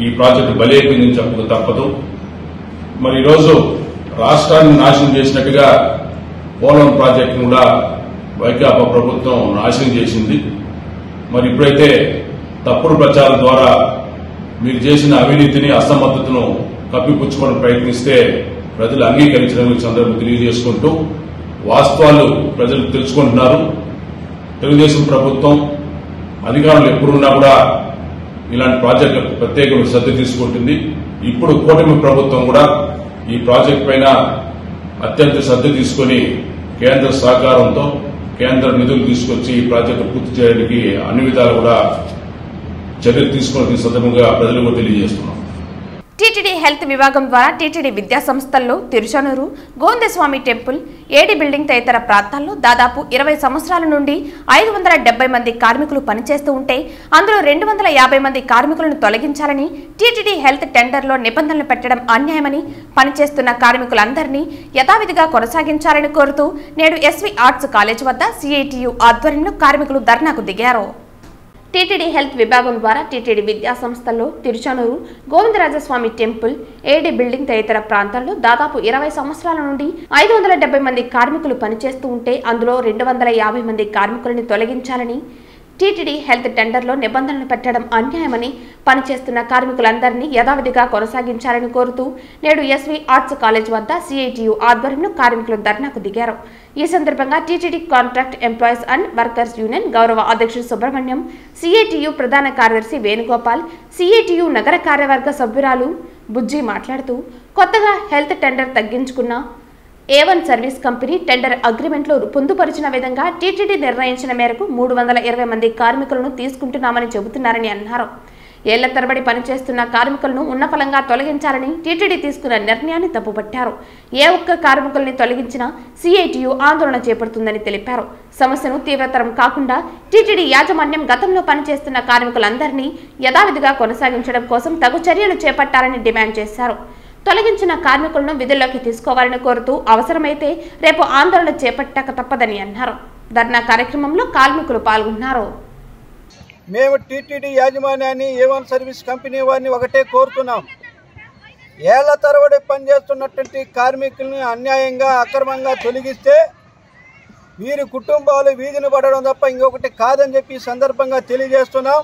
ఈ ప్రాజెక్టు బలైపోయిందని చెప్పక తప్పదు. మరి ఈరోజు రాష్ట్రాన్ని నాశనం చేసినట్టుగా పోలవరం ప్రాజెక్టును కూడా వైకాపా ప్రభుత్వం నాశనం చేసింది. మరి ఇప్పుడైతే తప్పుడు ప్రచారం ద్వారా మీరు చేసిన అవినీతిని అసమర్థతను కప్పిపుచ్చుకోవడం ప్రయత్నిస్తే ప్రజలు అంగీకరించడానికి సందర్భం తెలియజేసుకుంటూ వాస్తవాలు ప్రజలు తెలుసుకుంటున్నారు. తెలుగుదేశం ప్రభుత్వం అధికారులు ఎప్పుడున్నా కూడా ఇలాంటి ప్రాజెక్టులకు ప్రత్యేక శ్రద్ధ తీసుకుంటుంది. ఇప్పుడు కూటమి ప్రభుత్వం కూడా ఈ ప్రాజెక్టు పైన అత్యంత శ్రద్ధ తీసుకుని కేంద్ర సహకారంతో కేంద్ర నిధులు తీసుకొచ్చి ఈ ప్రాజెక్టు పూర్తి చేయడానికి అన్ని విధాలు కూడా చర్యలు తీసుకునే సందర్భంగా ప్రజలకు తెలియజేస్తున్నాం. టీటీడీ హెల్త్ విభాగం ద్వారా టీటీడీ విద్యా సంస్థల్లో Tiruchanur, Govindaswamy temple, AD building తదితర ప్రాంతాల్లో దాదాపు 20 సంవత్సరాల నుండి 570 మంది కార్మికులు పనిచేస్తూ ఉంటే అందులో 250 మంది కార్మికులను తొలగించాలని టీటీడీ హెల్త్ టెండర్లో నిబంధనలు పెట్టడం అన్యాయమని పనిచేస్తున్న కార్మికులందరినీ యథావిధిగా కొనసాగించాలని కోరుతూ నేడు ఎస్వి ఆర్ట్స్ కాలేజ్ వద్ద సిఐటియు ఆధ్వర్యంలో కార్మికులు ధర్నాకు దిగారు. టీటీడీ హెల్త్ విభాగం ద్వారా టీటీడీ విద్యా సంస్థల్లో తిరుచానూరు గోవిందరాజస్వామి టెంపుల్ ఏడీ బిల్డింగ్ తదితర ప్రాంతాల్లో దాదాపు 20 సంవత్సరాల నుండి 570 మంది కార్మికులు పనిచేస్తూ ఉంటే అందులో 250 మంది కార్మికులను తొలగించాలని టీటీడీ హెల్త్ టెండర్లో నిబంధనలు పెట్టడం అన్యాయమని పనిచేస్తున్న కార్మికులందరినీ యథావిధిగా కొనసాగించాలని కోరుతూ నేడు ఎస్వి ఆర్ట్స్ కాలేజ్ వద్ద సిఐటియు ఆధ్వర్యంలో కార్మికులు ధర్నాకు దిగారు. ఈ సందర్భంగా TTD contract employees and workers union గౌరవ అధ్యక్షుడు సుబ్రహ్మణ్యం, సిఐటియు ప్రధాన కార్యదర్శి వేణుగోపాల్, సిఐటియు నగర కార్యవర్గ సభ్యురాలు బుజ్జి మాట్లాడుతూ కొత్తగా హెల్త్ టెండర్ తగ్గించుకున్న A1 సర్వీస్ కంపెనీ టెండర్ అగ్రిమెంట్లో పొందుపరిచిన విధంగా టీటీడీ నిర్ణయించిన మేరకు 320 మంది కార్మికులను తీసుకుంటున్నామని చెబుతున్నారని అన్నారు. ఏళ్ల తరబడి పనిచేస్తున్న కార్మికులను ఉన్నఫలంగా తొలగించాలని టీటీడీ తీసుకున్న నిర్ణయాన్ని తప్పుపట్టారు. ఏ ఒక్క కార్మికుల్ని తొలగించినా సిఐటియు ఆందోళన చేపడుతుందని తెలిపారు. సమస్యను తీవ్రతరం కాకుండా టీటీడీ యాజమాన్యం గతంలో పనిచేస్తున్న కార్మికులందరినీ యథావిధిగా కొనసాగించడం కోసం తగు చర్యలు చేపట్టాలని డిమాండ్ చేశారు. తొలగించిన కార్మికులను విధుల్లోకి తీసుకోవాలని కోరుతూ అవసరమైతే రేపు ఆందోళన చేపట్టక తప్పదని అన్నారు. ధర్నా కార్యక్రమంలో కార్మికులు పాల్గొన్నారు. మేము టీటీడీ యాజమాన్యాన్ని A1 సర్వీస్ కంపెనీ వారిని ఒకటే కోరుతున్నాం. ఏళ్ల తరబడి పనిచేస్తున్నటువంటి కార్మికులను అన్యాయంగా అక్రమంగా తొలగిస్తే వీరి కుటుంబాలు వీధిని పడడం తప్ప ఇంకొకటి కాదని చెప్పి ఈ సందర్భంగా తెలియజేస్తున్నాం.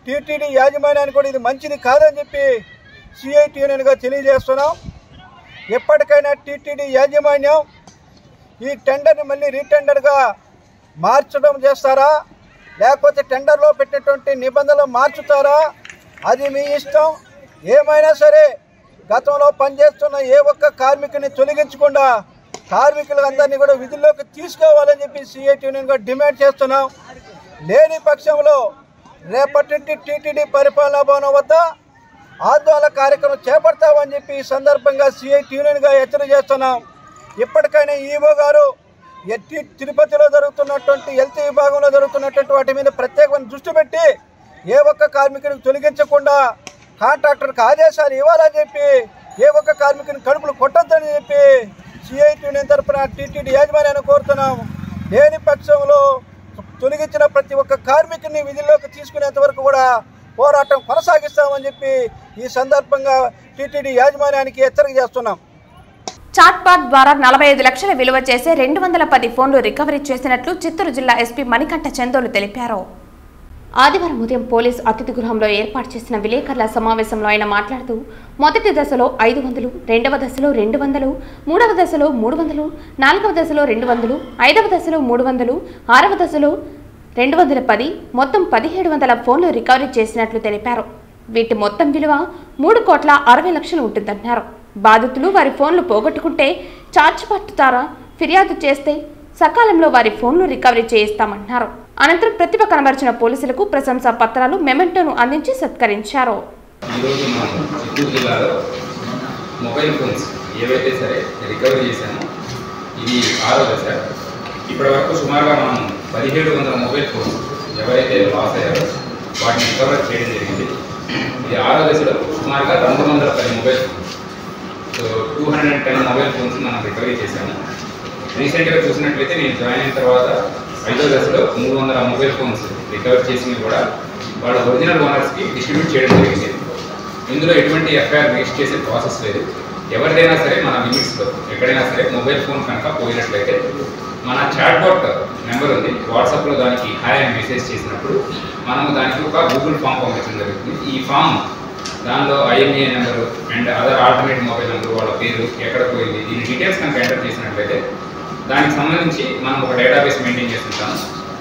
టీటీడీ యాజమాన్యానికి కూడా ఇది మంచిది కాదని చెప్పి సిఐటి యూనియన్గా తెలియజేస్తున్నాం. ఎప్పటికైనా టీటీడీ యాజమాన్యం ఈ టెండర్ని మళ్ళీ రీటెండర్గా మార్చడం చేస్తారా, లేకపోతే టెండర్లో పెట్టినటువంటి నిబంధనలు మార్చుతారా, అది మీ ఇష్టం. ఏమైనా సరే గతంలో పనిచేస్తున్న ఏ ఒక్క కార్మికుని తొలగించకుండా కార్మికులందరినీ కూడా విధుల్లోకి తీసుకోవాలని చెప్పి సిఐటి యూనియన్గా డిమాండ్ చేస్తున్నాం. లేని పక్షంలో రేపటి నుండి టీటీడీ పరిపాలనా భవనం వద్ద ఆందోళన కార్యక్రమం చేపడతామని చెప్పి ఈ సందర్భంగా సిఐటి యూనియన్గా హెచ్చరిక చేస్తున్నాం. ఇప్పటికైనా ఈవో గారు తిరుపతిలో జరుగుతున్నటువంటి హెల్త్ విభాగంలో జరుగుతున్నటువంటి వాటి మీద ప్రత్యేకమైన దృష్టి పెట్టి ఏ ఒక్క కార్మికుడికి తొలగించకుండా కాంట్రాక్టర్కి ఆదేశాలు ఇవ్వాలని చెప్పి ఏ ఒక్క కార్మికుని కడుపులు కొట్టొద్దని చెప్పి సిఐటి యూనియన్ తరఫున టీటీడీ యాజమాన్యాన్ని కోరుతున్నాం. లేని పక్షంలో తొలగించిన ప్రతి ఒక్క కార్మికుని విధుల్లోకి తీసుకునేంత వరకు కూడా పోరాటం కొనసాగిస్తామని చెప్పి ఈ సందర్భంగా టీటీడీ యాజమాన్యానికి హెచ్చరిక చేస్తున్నాం. చాట్పాట్ ద్వారా 45 లక్షల విలువ చేసే 210 ఫోన్లు రికవరీ చేసినట్లు చిత్తూరు జిల్లా ఎస్పీ మణికంఠ చందోలు తెలిపారు. ఆదివారం ఉదయం పోలీసు అతిథి గృహంలో ఏర్పాటు చేసిన విలేకరుల సమావేశంలో ఆయన మాట్లాడుతూ మొదటి దశలో 500, రెండవ దశలో 200, మూడవ దశలో 300, నాలుగవ దశలో 200, ఐదవ దశలో 300, ఆరవ దశలో 210 మొత్తం 1700 ఫోన్లు రికవరీ చేసినట్లు తెలిపారు. వీటి మొత్తం విలువ 3,60,00,000 ఉంటుందన్నారు. బాధితులు వారి ఫోన్లు పోగొట్టుకుంటే చార్జ్బాట్ ద్వారా ఫిర్యాదు చేస్తే సకాలంలో వారి ఫోన్లు రికవరీ చేయిస్తామన్నారు. అనంతరం ప్రతిభ కనబరిచిన పోలీసులకు ప్రశంసా పత్రాలు మెమెంటోను అందించి సత్కరించారు. మొబైల్ ఫోన్స్ ఏవైతే సరే రికవరీ చేశామో ఇది 6వ దశ. ఇప్పటి వరకు సుమారుగా మనం 1700 మొబైల్ ఫోన్స్ ఎవరైతే లాస్ అయ్యారో వాటిని రికవర్ చేయడం జరిగింది. ఇది 6వ దశలో సుమారుగా 210 mobile phones, so 210 mobile phones మనం రికవరీ చేశాము. రీసెంట్గా చూసినట్లయితే నేను జాయిన్ అయిన తర్వాత 5వ దశలో 300 మొబైల్ ఫోన్స్ రికవర్ చేసినవి కూడా వాళ్ళ ఒరిజినల్ ఓనర్స్కి డిస్ట్రిబ్యూట్ చేయడం జరిగింది. ఇందులో ఎటువంటి ఎఫ్ఐఆర్ రిజిస్టర్ చేసే ప్రాసెస్ లేదు. ఎవరిదైనా సరే మన లిమిట్స్లో ఎక్కడైనా సరే మొబైల్ ఫోన్ కనుక పోయినట్లయితే మన చాట్బాట్ నెంబర్ ఉంది, వాట్సాప్లో దానికి హాయ్ అని మెసేజ్ చేసినప్పుడు మనము దానికి ఒక గూగుల్ ఫామ్ పంపించడం జరుగుతుంది. ఈ ఫామ్ దానిలో IMEI number and other alternate mobile number, వాళ్ళ పేరు, ఎక్కడ పోయింది, దీని డీటెయిల్స్ కనుక ఎంటర్ చేసినట్లయితే దానికి సంబంధించి మనం ఒక డేటాబేస్ మెయింటైన్ చేస్తుంటాము.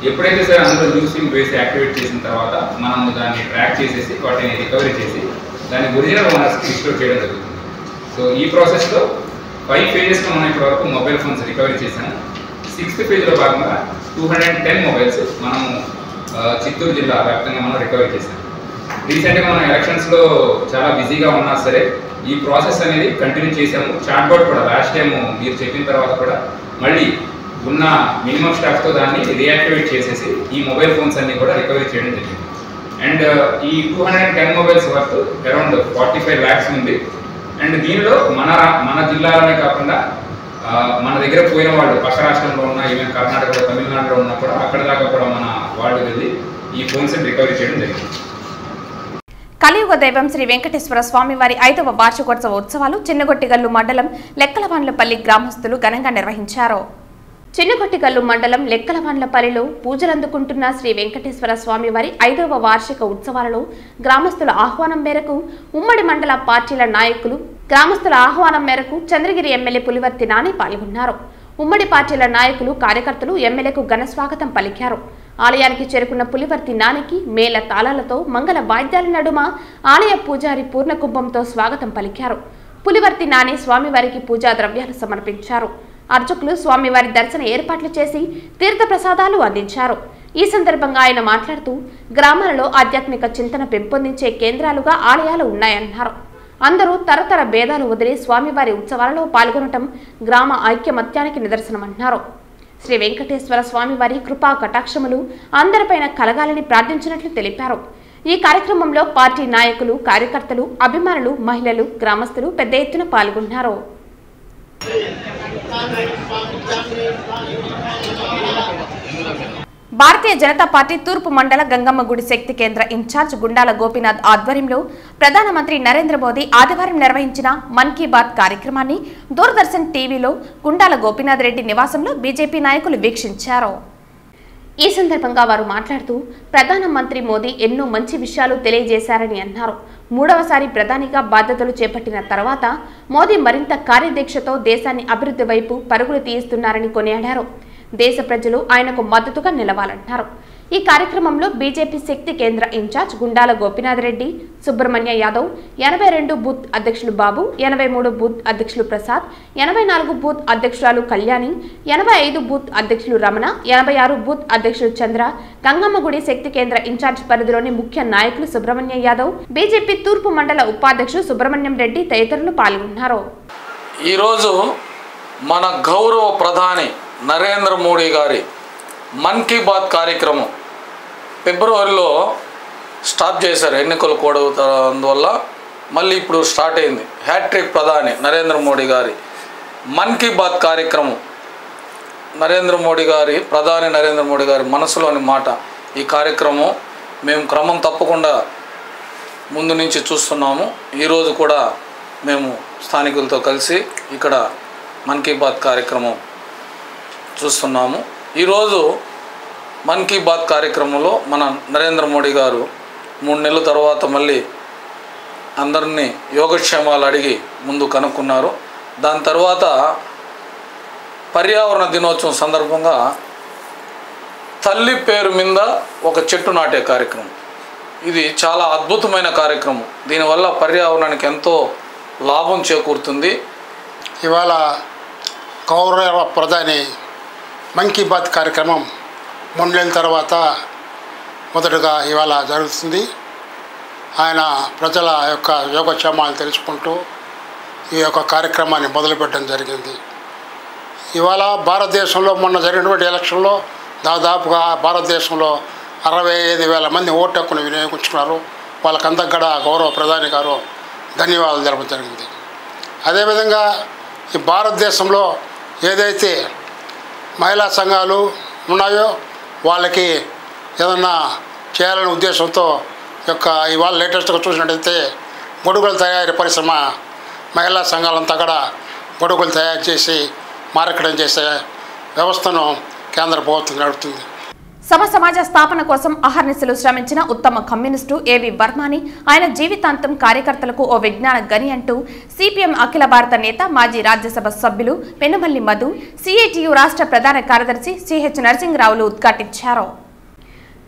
ఎప్పుడైతే సరే అందులో యూసింగ్ బేస్ యాక్టివేట్ చేసిన తర్వాత మనము దాన్ని ట్రాక్ చేసేసి వాటిని రికవరీ చేసి దాన్ని ఒరిజినల్ ఓనర్స్కి రిస్టోర్ చేయడం జరుగుతుంది. సో ఈ ప్రాసెస్లో 5 ఫేజెస్లో మనం ఇప్పటివరకు మొబైల్ ఫోన్స్ రికవరీ చేశాము. 6th ఫేజ్లో భాగంగా 210 మొబైల్స్ మనము చిత్తూరు జిల్లా వ్యాప్తంగా మనం రికవరీ చేశాము. రీసెంట్గా మనం ఎలక్షన్స్లో చాలా బిజీగా ఉన్నా సరే ఈ ప్రాసెస్ అనేది కంటిన్యూ చేశాము. చాట్బాట్ కూడా లాస్ట్ టైం మీరు చెప్పిన తర్వాత కూడా మళ్ళీ ఉన్న మినిమం స్టాఫ్తో దాన్ని రీయాక్టివేట్ చేసేసి ఈ మొబైల్ ఫోన్స్ అన్ని కూడా రికవరీ చేయడం జరిగింది. అండ్ ఈ 210 మొబైల్స్ వర్త్ అరౌండ్ 45 lakhs ఉంది. అండ్ దీనిలో మన జిల్లాలోనే కాకుండా మన దగ్గర పోయిన వాళ్ళు పక్క రాష్ట్రంలో ఉన్న, ఈవెన్ కర్ణాటకలో, తమిళనాడులో ఉన్నా కూడా అక్కడ దాకా కూడా మన వాళ్ళు వెళ్ళి ఈ ఫోన్స్ రికవరీ చేయడం జరిగింది. కలియుగ దైవం శ్రీ వెంకటేశ్వర స్వామి వారి 5వ వార్షికోత్సవ ఉత్సవాలు చిన్నగొట్టిగల్లు మండలం లెక్కలవాన్లపల్లి గ్రామస్తులు ఘనంగా నిర్వహించారు. చిన్నగొట్టిగల్లు మండలం లెక్కలవాన్లపల్లిలో పూజలందుకుంటున్న శ్రీ వెంకటేశ్వర స్వామి వారి 5వ వార్షిక ఉత్సవాలలో గ్రామస్తుల ఆహ్వానం మేరకు ఉమ్మడి మండల పార్టీల నాయకులు చంద్రగిరి ఎమ్మెల్యే పులివర్తి నాని పాల్గొన్నారు. ఉమ్మడి పార్టీల నాయకులు కార్యకర్తలు ఎమ్మెల్యేకు ఘన స్వాగతం పలికారు. ఆలయానికి చేరుకున్న పులివర్తి నానికి మేళ తాళాలతో మంగళ వాయిద్యాల నడుమ ఆలయ పూజారి పూర్ణకుంభంతో స్వాగతం పలికారు. పులివర్తి నాని స్వామివారికి పూజా ద్రవ్యాలు సమర్పించారు. అర్చకులు స్వామివారి దర్శన ఏర్పాట్లు చేసి తీర్థ ప్రసాదాలు అందించారు. ఈ సందర్భంగా ఆయన మాట్లాడుతూ గ్రామాలలో ఆధ్యాత్మిక చింతన పెంపొందించే కేంద్రాలుగా ఆలయాలు ఉన్నాయన్నారు. అందరూ తరతర భేదాలు వదిలి స్వామివారి ఉత్సవాలలో పాల్గొనటం గ్రామ ఐక్యమత్యానికి నిదర్శనమన్నారు. శ్రీ వెంకటేశ్వర స్వామివారి కృపా కటాక్షములు అందరిపైన కలగాలని ప్రార్థించినట్లు తెలిపారు. ఈ కార్యక్రమంలో పార్టీ నాయకులు, కార్యకర్తలు, అభిమానులు, మహిళలు, గ్రామస్తులు పెద్ద ఎత్తున పాల్గొన్నారు. భారతీయ జనతా పార్టీ తూర్పు మండల గంగమ్మ గుడి శక్తి కేంద్ర ఇన్ఛార్జ్ గుండాల గోపీనాథ్ ఆధ్వర్యంలో ప్రధానమంత్రి నరేంద్ర మోదీ ఆదివారం నిర్వహించిన మన్ కీ బాత్ కార్యక్రమాన్ని దూరదర్శన్ టీవీలో గుండాల గోపీనాథ్ రెడ్డి నివాసంలో బీజేపీ నాయకులు వీక్షించారు. ఈ సందర్భంగా వారు మాట్లాడుతూ ప్రధానమంత్రి మోదీ ఎన్నో మంచి విషయాలు తెలియజేశారని అన్నారు. 3వసారి ప్రధానిగా బాధ్యతలు చేపట్టిన తర్వాత మోదీ మరింత కార్యదీక్షతో దేశాన్ని అభివృద్ధి వైపు పరుగులు తీయిస్తున్నారని కొనియాడారు. దేశ ప్రజలు ఆయనకు మద్దతుగా నిలవాలన్నారు. ఈ కార్యక్రమంలో బీజేపీ శక్తి కేంద్ర ఇన్ఛార్జ్ గుండాల గోపీనాథ్ రెడ్డి, సుబ్రహ్మణ్య యాదవ్, 82 బూత్ అధ్యక్షులు బాబు, 83 బూత్ అధ్యక్షులు ప్రసాద్, 84 బూత్ అధ్యక్షురాలు కళ్యాణి, 85 బూత్ అధ్యక్షులు రమణ, 86 బూత్ అధ్యక్షులు చంద్ర, గంగమ్మగుడి శక్తి కేంద్ర ఇన్ఛార్జ్ పరిధిలోని ముఖ్య నాయకులు సుబ్రహ్మణ్య యాదవ్, బీజేపీ తూర్పు మండల ఉపాధ్యక్షులు సుబ్రహ్మణ్యం రెడ్డి తదితరులు పాల్గొన్నారు. ఈరోజు మన గౌరవ ప్రధాని నరేంద్ర మోడీ గారి మన్ కీ బాత్ కార్యక్రమం ఫిబ్రవరిలో స్టాప్ చేశారు. ఎన్నికలు కూడా అందువల్ల మళ్ళీ ఇప్పుడు స్టార్ట్ అయింది. హ్యాట్రిక్ ప్రధాని నరేంద్ర మోడీ గారి మన్ కీ బాత్ కార్యక్రమం, ప్రధాని నరేంద్ర మోడీ గారి మనసులోని మాట. ఈ కార్యక్రమం మేము క్రమం తప్పకుండా ముందు నుంచి చూస్తున్నాము. ఈరోజు కూడా మేము స్థానికులతో కలిసి ఇక్కడ మన్ కీ బాత్ కార్యక్రమం చూస్తున్నాము. ఈరోజు మన్ కీ బాత్ కార్యక్రమంలో మన నరేంద్ర మోడీ గారు 3 నెలల తర్వాత మళ్ళీ అందరినీ యోగక్షేమాలు అడిగి ముందు కనుక్కున్నారు. దాని తర్వాత పర్యావరణ దినోత్సవం సందర్భంగా తల్లి పేరు మీద ఒక చెట్టు నాటే కార్యక్రమం. ఇది చాలా అద్భుతమైన కార్యక్రమం. దీనివల్ల పర్యావరణానికి ఎంతో లాభం చేకూరుతుంది. ఇవాళ గౌరవ ప్రధాని మన్ కీ బాత్ కార్యక్రమం 3 నెలల తర్వాత మొదటగా ఇవాళ జరుగుతుంది. ఆయన ప్రజల యొక్క యోగక్షేమాలు తెలుసుకుంటూ ఈ యొక్క కార్యక్రమాన్ని మొదలుపెట్టడం జరిగింది. ఇవాళ భారతదేశంలో మొన్న జరిగినటువంటి ఎలక్షన్లో దాదాపుగా భారతదేశంలో 65,000 మంది ఓటు హక్కును వినియోగించుకున్నారు. వాళ్ళకంతా కూడా గౌరవ ప్రధాని గారు ధన్యవాదాలు తెలపడం జరిగింది. అదేవిధంగా ఈ భారతదేశంలో ఏదైతే మహిళా సంఘాలు ఉన్నాయో వాళ్ళకి ఏదన్నా చేయాలనే ఉద్దేశంతో ఇవాళ లేటెస్ట్గా చూసినట్టయితే గొడుగుల తయారీ పరిశ్రమ మహిళా సంఘాలంతా కూడా గొడుగులు తయారు చేసి మార్కెటింగ్ చేసే వ్యవస్థను కేంద్ర ప్రభుత్వం నడుపుతుంది. సమాజ స్థాపన కోసం అహర్నిశలు శ్రమించిన ఉత్తమ కమ్యూనిస్టు ఏవి వర్మని ఆయన జీవితాంతం కార్యకర్తలకు ఓ విజ్ఞాన గని అంటూ సిపిఎం అఖిల భారత నేత, మాజీ రాజ్యసభ సభ్యులు పెనుమల్లి మధు, సిఐటియు రాష్ట్ర ప్రధాన కార్యదర్శి సిహెచ్ నరసింహరావులు ఉద్ఘాటించారు.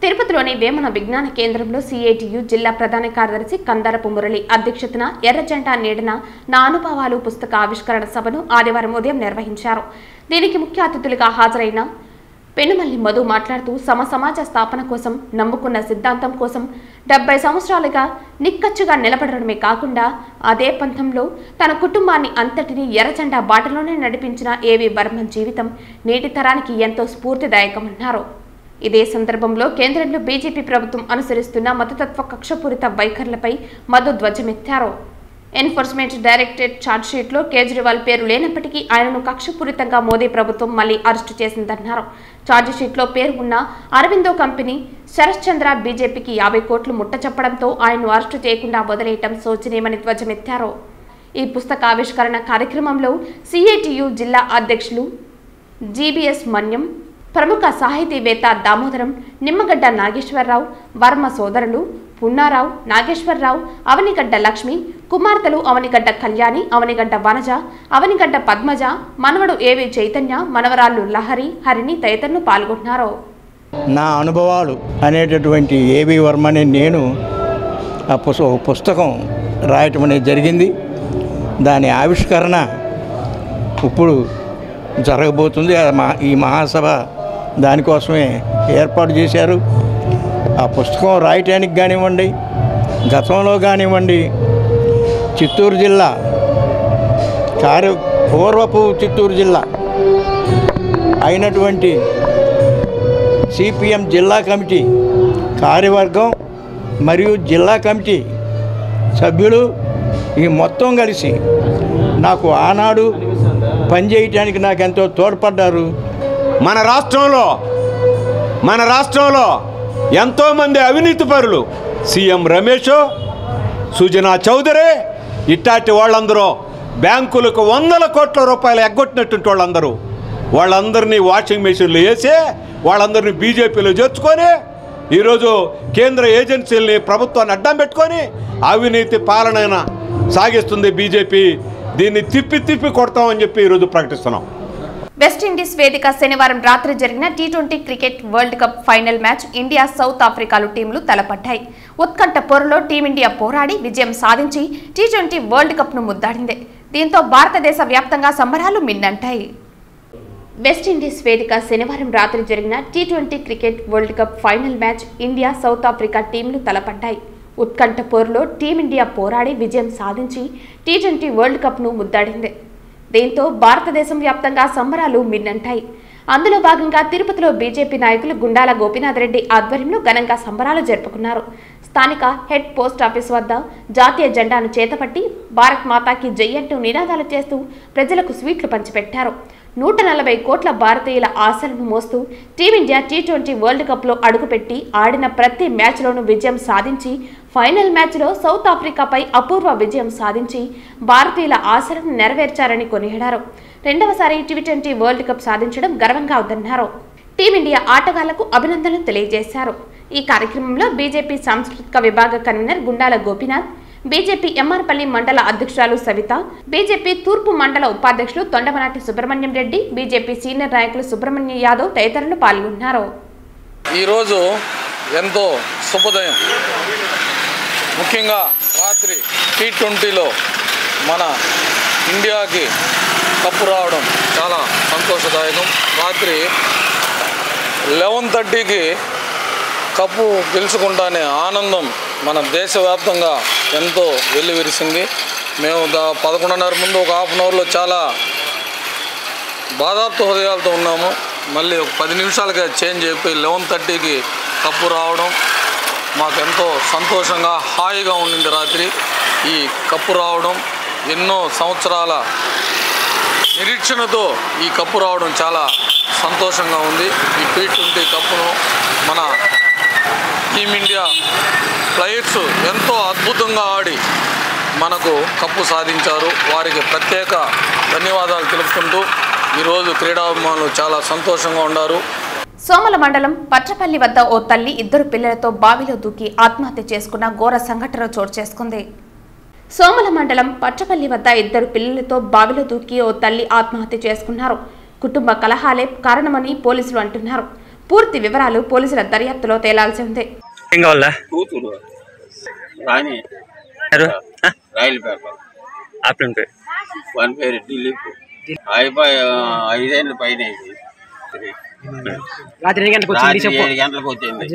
తిరుపతిలోని వేమన విజ్ఞాన కేంద్రంలో సిఐటియు జిల్లా ప్రధాన కార్యదర్శి కందరపు మురళి అధ్యక్షతన ఎర్రజెండా నీడన నా అనుభవాలు పుస్తక ఆవిష్కరణ సభను ఆదివారం ఉదయం నిర్వహించారు. దీనికి ముఖ్య అతిథులుగా హాజరైన పెనుమల్లి మధు మాట్లాడుతూ సమాజ స్థాపన కోసం నమ్ముకున్న సిద్ధాంతం కోసం 70 సంవత్సరాలుగా నిక్కచ్చుగా నిలబడడమే కాకుండా అదే పంథంలో తన కుటుంబాన్ని అంతటినీ ఎర్రజెండా బాటలోనే నడిపించిన ఏవి వర్మ జీవితం నేటి తరానికి ఎంతో స్ఫూర్తిదాయకమన్నారు. ఇదే సందర్భంలో కేంద్రంలో బీజేపీ ప్రభుత్వం అనుసరిస్తున్న మతతత్వ కక్షపూరిత వైఖరులపై మధు ధ్వజమెత్తారు. ఎన్ఫోర్స్మెంట్ డైరెక్టరేట్ ఛార్జ్షీట్లో కేజ్రీవాల్ పేరు లేనప్పటికీ ఆయనను కక్షపూరితంగా మోదీ ప్రభుత్వం మళ్లీ అరెస్టు చేసిందన్నారు. ఛార్జ్షీట్లో పేరు ఉన్న అరవిందో కంపెనీ శరత్ చంద్ర బీజేపీకి 50 కోట్లు ముట్టచెప్పడంతో ఆయన్ను అరెస్టు చేయకుండా వదిలేయటం శోచనీయమని ధ్వజమెత్తారు. ఈ పుస్తక ఆవిష్కరణ కార్యక్రమంలో సిఐటియు జిల్లా అధ్యక్షులు జీబీఎస్ మన్యం, ప్రముఖ సాహితీవేత్త దామోదరం, నిమ్మగడ్డ నాగేశ్వరరావు, వర్మ సోదరులు పున్నారావు, నాగేశ్వరరావు, అవనిగడ్డ లక్ష్మి, కుమార్తెలు అవనిగడ్డ కళ్యాణి, అవనిగడ్డ వనజ, అవనిగడ్డ పద్మజ, మనవడు ఏవి చైతన్య, మనవరాళ్ళు లహరి, హరిణి తదితరులు పాల్గొన్నారు. నా అనుభవాలు అనేటటువంటి ఏవి వర్మని నేను ఆ పుస్తకం రాయటం అనేది జరిగింది. దాని ఆవిష్కరణ ఇప్పుడు జరగబోతుంది. ఈ మహాసభ దానికోసమే ఏర్పాటు చేశారు. ఆ పుస్తకం రాయటానికి కానివ్వండి, గతంలో కానివ్వండి, చిత్తూరు జిల్లా పూర్వపు చిత్తూరు జిల్లా అయినటువంటి సిపిఎం జిల్లా కమిటీ కార్యవర్గం మరియు జిల్లా కమిటీ సభ్యులు ఈ మొత్తం కలిసి నాకు ఆనాడు పనిచేయటానికి నాకు ఎంతో తోడ్పడ్డారు. మన రాష్ట్రంలో ఎంతోమంది అవినీతి పరులు, సీఎం రమేష్, సుజనా చౌదరి ఇట్లాంటి వాళ్ళందరూ బ్యాంకులకు 100 కోట్ల రూపాయలు ఎగ్గొట్టినటువంటి వాళ్ళందరినీ వాషింగ్ మెషిన్లు వేసి వాళ్ళందరినీ బీజేపీలో చేర్చుకొని ఈరోజు కేంద్ర ఏజెన్సీలని ప్రభుత్వాన్ని అడ్డం పెట్టుకొని అవినీతి పాలన సాగిస్తుంది బీజేపీ. దీన్ని తిప్పి కొడతామని చెప్పి ఈరోజు ప్రకటిస్తున్నాం. వెస్టిండీస్ వేదిక శనివారం రాత్రి జరిగిన టీ20 cricket world cup final match India south ఆఫ్రికాలు టీంలు తలపడ్డాయి. ఉత్కంఠ పోరులో టీమిండియా పోరాడి విజయం సాధించి టీ20 వరల్డ్ కప్ ను ముద్దాడింది. దీంతో భారతదేశ వ్యాప్తంగా సంబరాలు మిన్నంటాయి. వెస్టిండీస్ వేదిక శనివారం రాత్రి జరిగిన టీ20 cricket world cup final match India south Africa టీంలు తలపడ్డాయి. ఉత్కంఠ పోరులో టీమిండియా పోరాడి విజయం సాధించి టీ20 వరల్డ్ కప్ ను ముద్దాడింది. దీంతో భారతదేశం వ్యాప్తంగా సంబరాలు మిన్నంటాయి. అందులో భాగంగా తిరుపతిలో బీజేపీ నాయకులు గుండాల గోపీనాథ్ రెడ్డి ఆధ్వర్యంలో ఘనంగా సంబరాలు జరుపుకున్నారు. స్థానిక హెడ్ పోస్ట్ ఆఫీస్ వద్ద జాతీయ జెండాను చేతపట్టి భారత్ మాతాకి జై అంటూ నినాదాలు చేస్తూ ప్రజలకు స్వీట్లు పంచిపెట్టారు. 140 కోట్ల భారతీయుల ఆశలను మోస్తూ టీమిండియా టీ20 వరల్డ్ కప్లో అడుగుపెట్టి ఆడిన ప్రతి మ్యాచ్లోనూ విజయం సాధించి ఫైనల్ మ్యాచ్లో సౌత్ ఆఫ్రికాపై అపూర్వ విజయం సాధించి భారతీయుల ఆశలను నెరవేర్చారని కొనియాడారు. రెండవసారి టీ20 వరల్డ్ కప్ సాధించడం గర్వంగా ఉందన్నారు. టీమిండియా ఆటగాళ్లకు అభినందనలు తెలియజేశారు. ఈ కార్యక్రమంలో బీజేపీ సాంస్కృతిక విభాగ కన్వీనర్ గుండాల గోపీనాథ్, బీజేపీ ఎంఆర్పల్లి మండల అధ్యక్షురాలు సవిత, బీజేపీ తూర్పు మండల ఉపాధ్యక్షులు తొండమనాటి సుబ్రహ్మణ్యం రెడ్డి, బీజేపీ సీనియర్ నాయకులు సుబ్రహ్మణ్య యాదవ్ తదితరులు పాల్గొన్నారు. ఈరోజు ఎంతో శుభోదయం. ముఖ్యంగా రాత్రి టీ20లో మన ఇండియాకి కప్పు రావడం చాలా సంతోషదాయకం. రాత్రి 11:30కి కప్పు గెలుచుకుంటానే ఆనందం మన దేశవ్యాప్తంగా ఎంతో వెల్లివిరిసింది. మేము 11:30 ముందు ఒక హాఫ్ అన్ అవర్లో చాలా బాధాప్త హృదయాలతో ఉన్నాము. మళ్ళీ ఒక 10 నిమిషాలకే చేంజ్ అయిపోయి 11:30కి కప్పు రావడం మాకెంతో సంతోషంగా హాయిగా ఉండింది. రాత్రి ఈ కప్పు రావడం ఎన్నో సంవత్సరాల నిరీక్షణతో ఈ కప్పు రావడం చాలా సంతోషంగా ఉంది. ఈ టీ20 కప్పును మన టీమిండియా ప్లేయర్స్ ఎంతో అద్భుతంగా ఆడి మనకు కప్పు సాధించారు. వారికి ప్రత్యేక ధన్యవాదాలు తెలుపుకుంటూ ఈరోజు క్రీడాభిమానులు చాలా సంతోషంగా ఉన్నారు. సోమల మండలం పట్రపల్లి వద్ద ఓ తల్లి 2 పిల్లలతో బావిలో దూకి ఆత్మహత్య చేసుకున్న ఘోర సంఘటన చోటు చేసుకుంది. సోమల మండలం పట్రపల్లి వద్ద 2 పిల్లలతో బావిలో దూకి ఓ తల్లి ఆత్మహత్య చేసుకున్నారు. కుటుంబ కలహాలే కారణమని పోలీసులు అంటున్నారు. పూర్తి వివరాలు పోలీసుల దర్యాప్తులో తేలాల్సి ఉంది. రాత్రి 7 గంటలకు వచ్చింది.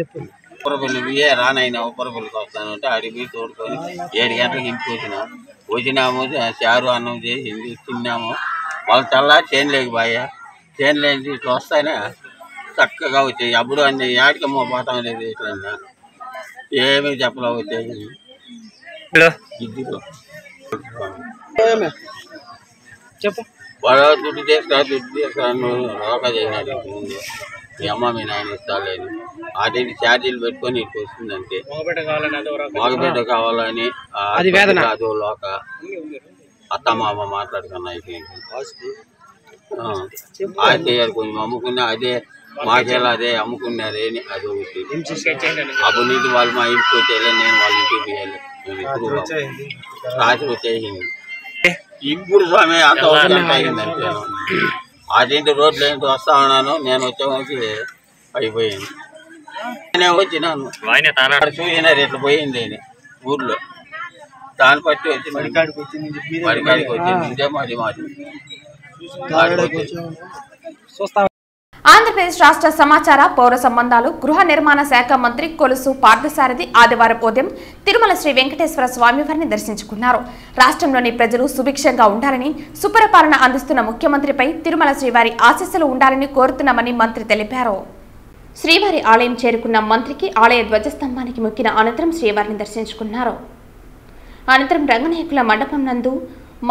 ఉప్పరపల్లి రానైనా ఉప్పరపల్లికి వస్తానంటే అడిగి తోడుకొని 7 గంటలకు ఇంటికి వచ్చినాము. చారు అన్నం చేసింది, తిన్నాము. వాళ్ళు తెల్లారి చేనులేకి పోయా. చేనులేని ఇట్లా వస్తానే చక్కగా వచ్చాయి. అప్పుడు అన్ని యాడికమ్మ పోతాం లేదు, ఇట్లా ఏమీ చెప్పలే వచ్చాయి. చెప్పు వాడు దుడ్డు తీసుకురా రోకా చేసినాడు మీ అమ్మ మీ నాయన ఇస్తాలేదు వాటిని ఛార్జీలు పెట్టుకొని ఇటు వస్తుందంటే మగబిడ్డ కావాలని అదో లోక అత్త మామ మాట్లాడుకున్నా అయితే కొంచెం అమ్ముకున్నా అదే మాకేలా అదే అమ్ముకున్నారే అని అది ఒకటి అప్పుడు నుంచి వాళ్ళు మా ఇంటికి వచ్చేయాలి నేను వాళ్ళ ఇంటికి పోయాలి రాత్రి వచ్చేసింది ఇప్పుడు స్వామి అంత అవసరం అయిందంటే అదేంటి రోడ్లు ఏంటి వస్తా ఉన్నాను నేను వచ్చేవానికి అయిపోయింది నేనే వచ్చినాను చూసినారు ఇట్లా పోయింది అని ఊర్లో దాన్ని బట్టి వచ్చి మడికాడికి వచ్చింది మాది ఆంధ్రప్రదేశ్ రాష్ట్ర సమాచార పౌర సంబంధాలు గృహ నిర్మాణ శాఖ మంత్రి కొలుసు పార్థసారథి ఆదివారం ఉదయం తిరుమల శ్రీ వెంకటేశ్వర స్వామివారిని దర్శించుకున్నారు. రాష్ట్రంలోని ప్రజలు సుభిక్షంగా ఉండాలని, సుపరిపాలన అందిస్తున్న ముఖ్యమంత్రిపై తిరుమల శ్రీవారి ఆశీస్సులు ఉండాలని కోరుతున్నామని మంత్రి తెలిపారు. శ్రీవారి ఆలయం చేరుకున్న మంత్రికి ఆలయ ధ్వజస్తంభానికి మొక్కిన అనంతరం శ్రీవారిని దర్శించుకున్నారు. అనంతరం రంగనాయకుల మండపం నందు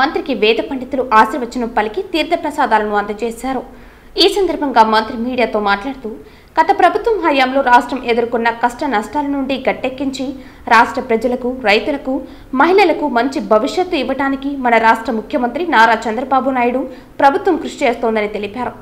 మంత్రికి వేద పండితులు ఆశీర్వచనం పలికి తీర్థప్రసాదాలను అందజేశారు. ఈ సందర్భంగా మంత్రి మీడియాతో మాట్లాడుతూ గత ప్రభుత్వం హయాంలో రాష్ట్రం ఎదుర్కొన్న కష్ట నష్టాల నుండి గట్టెక్కించి రాష్ట్ర ప్రజలకు, రైతులకు, మహిళలకు మంచి భవిష్యత్తు ఇవ్వడానికి మన రాష్ట్ర ముఖ్యమంత్రి నారా చంద్రబాబు నాయుడు ప్రభుత్వం కృషి చేస్తోందని తెలిపారు.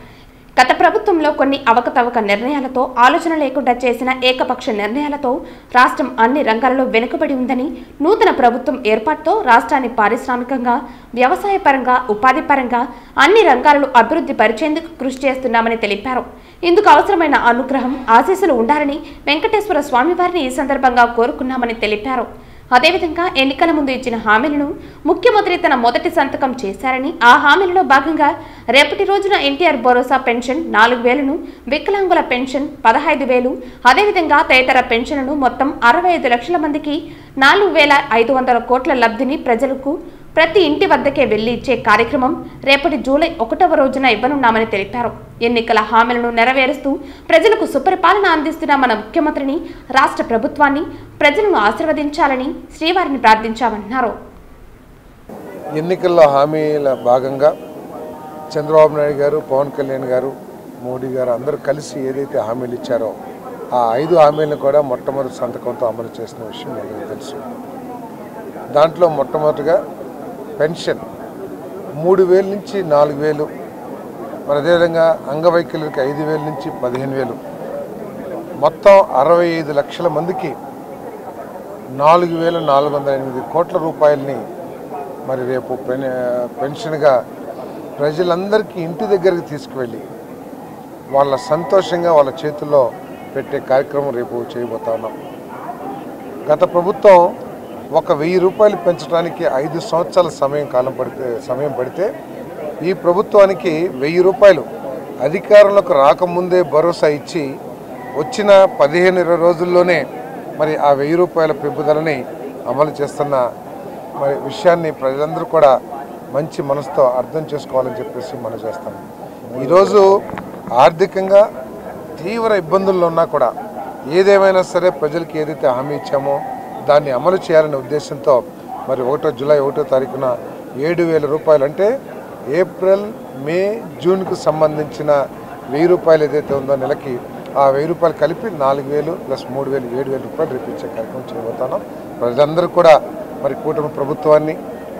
గత ప్రభుత్వంలో కొన్ని అవకతవక నిర్ణయాలతో, ఆలోచన లేకుండా చేసిన ఏకపక్ష నిర్ణయాలతో రాష్ట్రం అన్ని రంగాలలో వెనుకబడి ఉందని, నూతన ప్రభుత్వం ఏర్పాటుతో రాష్ట్రాన్ని పారిశ్రామికంగా, వ్యవసాయ పరంగా, ఉపాధి పరంగా అన్ని రంగాలను అభివృద్ధి పరిచేందుకు కృషి చేస్తున్నామని తెలిపారు. ఇందుకు అవసరమైన అనుగ్రహం, ఆశీస్సులు ఉండాలని వెంకటేశ్వర స్వామివారిని ఈ సందర్భంగా కోరుకున్నామని తెలిపారు. అదేవిధంగా ఎన్నికల ముందు ఇచ్చిన హామీలను ముఖ్యమంత్రి తన మొదటి సంతకం చేశారని, ఆ హామీలలో భాగంగా రేపటి రోజున ఎన్టీఆర్ భరోసా పెన్షన్ 4,000ను, వికలాంగుల పెన్షన్ 15,000, అదేవిధంగా తదితర పెన్షన్లను మొత్తం 65 లక్షల మందికి 4,500 కోట్ల లబ్ధిని ప్రజలకు ప్రతి ఇంటి వద్దకే వెళ్లి ఇచ్చే కార్యక్రమం రేపటి జూలై 1వ రోజున ఇవ్వనున్నామని తెలిపారు. ఎన్నికల హామీలను నెరవేరుస్తూ ప్రజలకు సుపరిపాలన అందిస్తున్న మన ముఖ్యమంత్రిని, రాష్ట్ర ప్రభుత్వాన్ని, ప్రజలను ఆశీర్వదించాలని శ్రీవారిని ప్రార్థించామన్నారు. ఎన్నికల్లో హామీల భాగంగా చంద్రబాబు నాయుడు గారు, పవన్ కళ్యాణ్ గారు, మోడీ గారు అందరూ కలిసి ఏదైతే హామీలు ఇచ్చారో ఆ 5 హామీలను కూడా మొట్టమొదటి సంతకంతో అమలు చేసిన విషయం మీకు తెలుసు. దాంట్లో మొట్టమొదటిగా పెన్షన్ 3,000 నుంచి 4,000, మరి అదేవిధంగా అంగవైకల్యులకు 5,000 నుంచి 15,000, మొత్తం 65 లక్షల మందికి 4,408 కోట్ల రూపాయలని మరి రేపు పెన్షన్గా ప్రజలందరికీ ఇంటి దగ్గరికి తీసుకువెళ్ళి వాళ్ళ సంతోషంగా వాళ్ళ చేతుల్లో పెట్టే కార్యక్రమం రేపు చేయబోతా ఉన్నాం. గత ప్రభుత్వం 1,000 రూపాయలు పెంచడానికి 5 సంవత్సరాల సమయం పడితే ఈ ప్రభుత్వానికి 1,000 రూపాయలు అధికారంలోకి రాకముందే భరోసా ఇచ్చి వచ్చిన 15-20 రోజుల్లోనే మరి ఆ 1,000 రూపాయల పెంపుదలని అమలు చేస్తున్న మరి విషయాన్ని ప్రజలందరూ కూడా మంచి మనసుతో అర్థం చేసుకోవాలని చెప్పేసి మనం చేస్తాం. ఈరోజు ఆర్థికంగా తీవ్ర ఇబ్బందుల్లో ఉన్నా కూడా ఏదేమైనా సరే ప్రజలకి ఏదైతే హామీ ఇచ్చామో దాన్ని అమలు చేయాలనే ఉద్దేశంతో మరి జూలై 1వ తారీఖున 7,000 రూపాయలు అంటే ఏప్రిల్, మే, జూన్కు సంబంధించిన 1,000 రూపాయలు ఏదైతే ఉందో నెలకి ఆ 1,000 రూపాయలు కలిపి 4,000 ప్లస్ 3,000 7,000 రూపాయలు రేపించే కార్యక్రమం చేయబోతున్నాం. ప్రజలందరూ కూడా మరి కూటమి ప్రభుత్వాన్ని,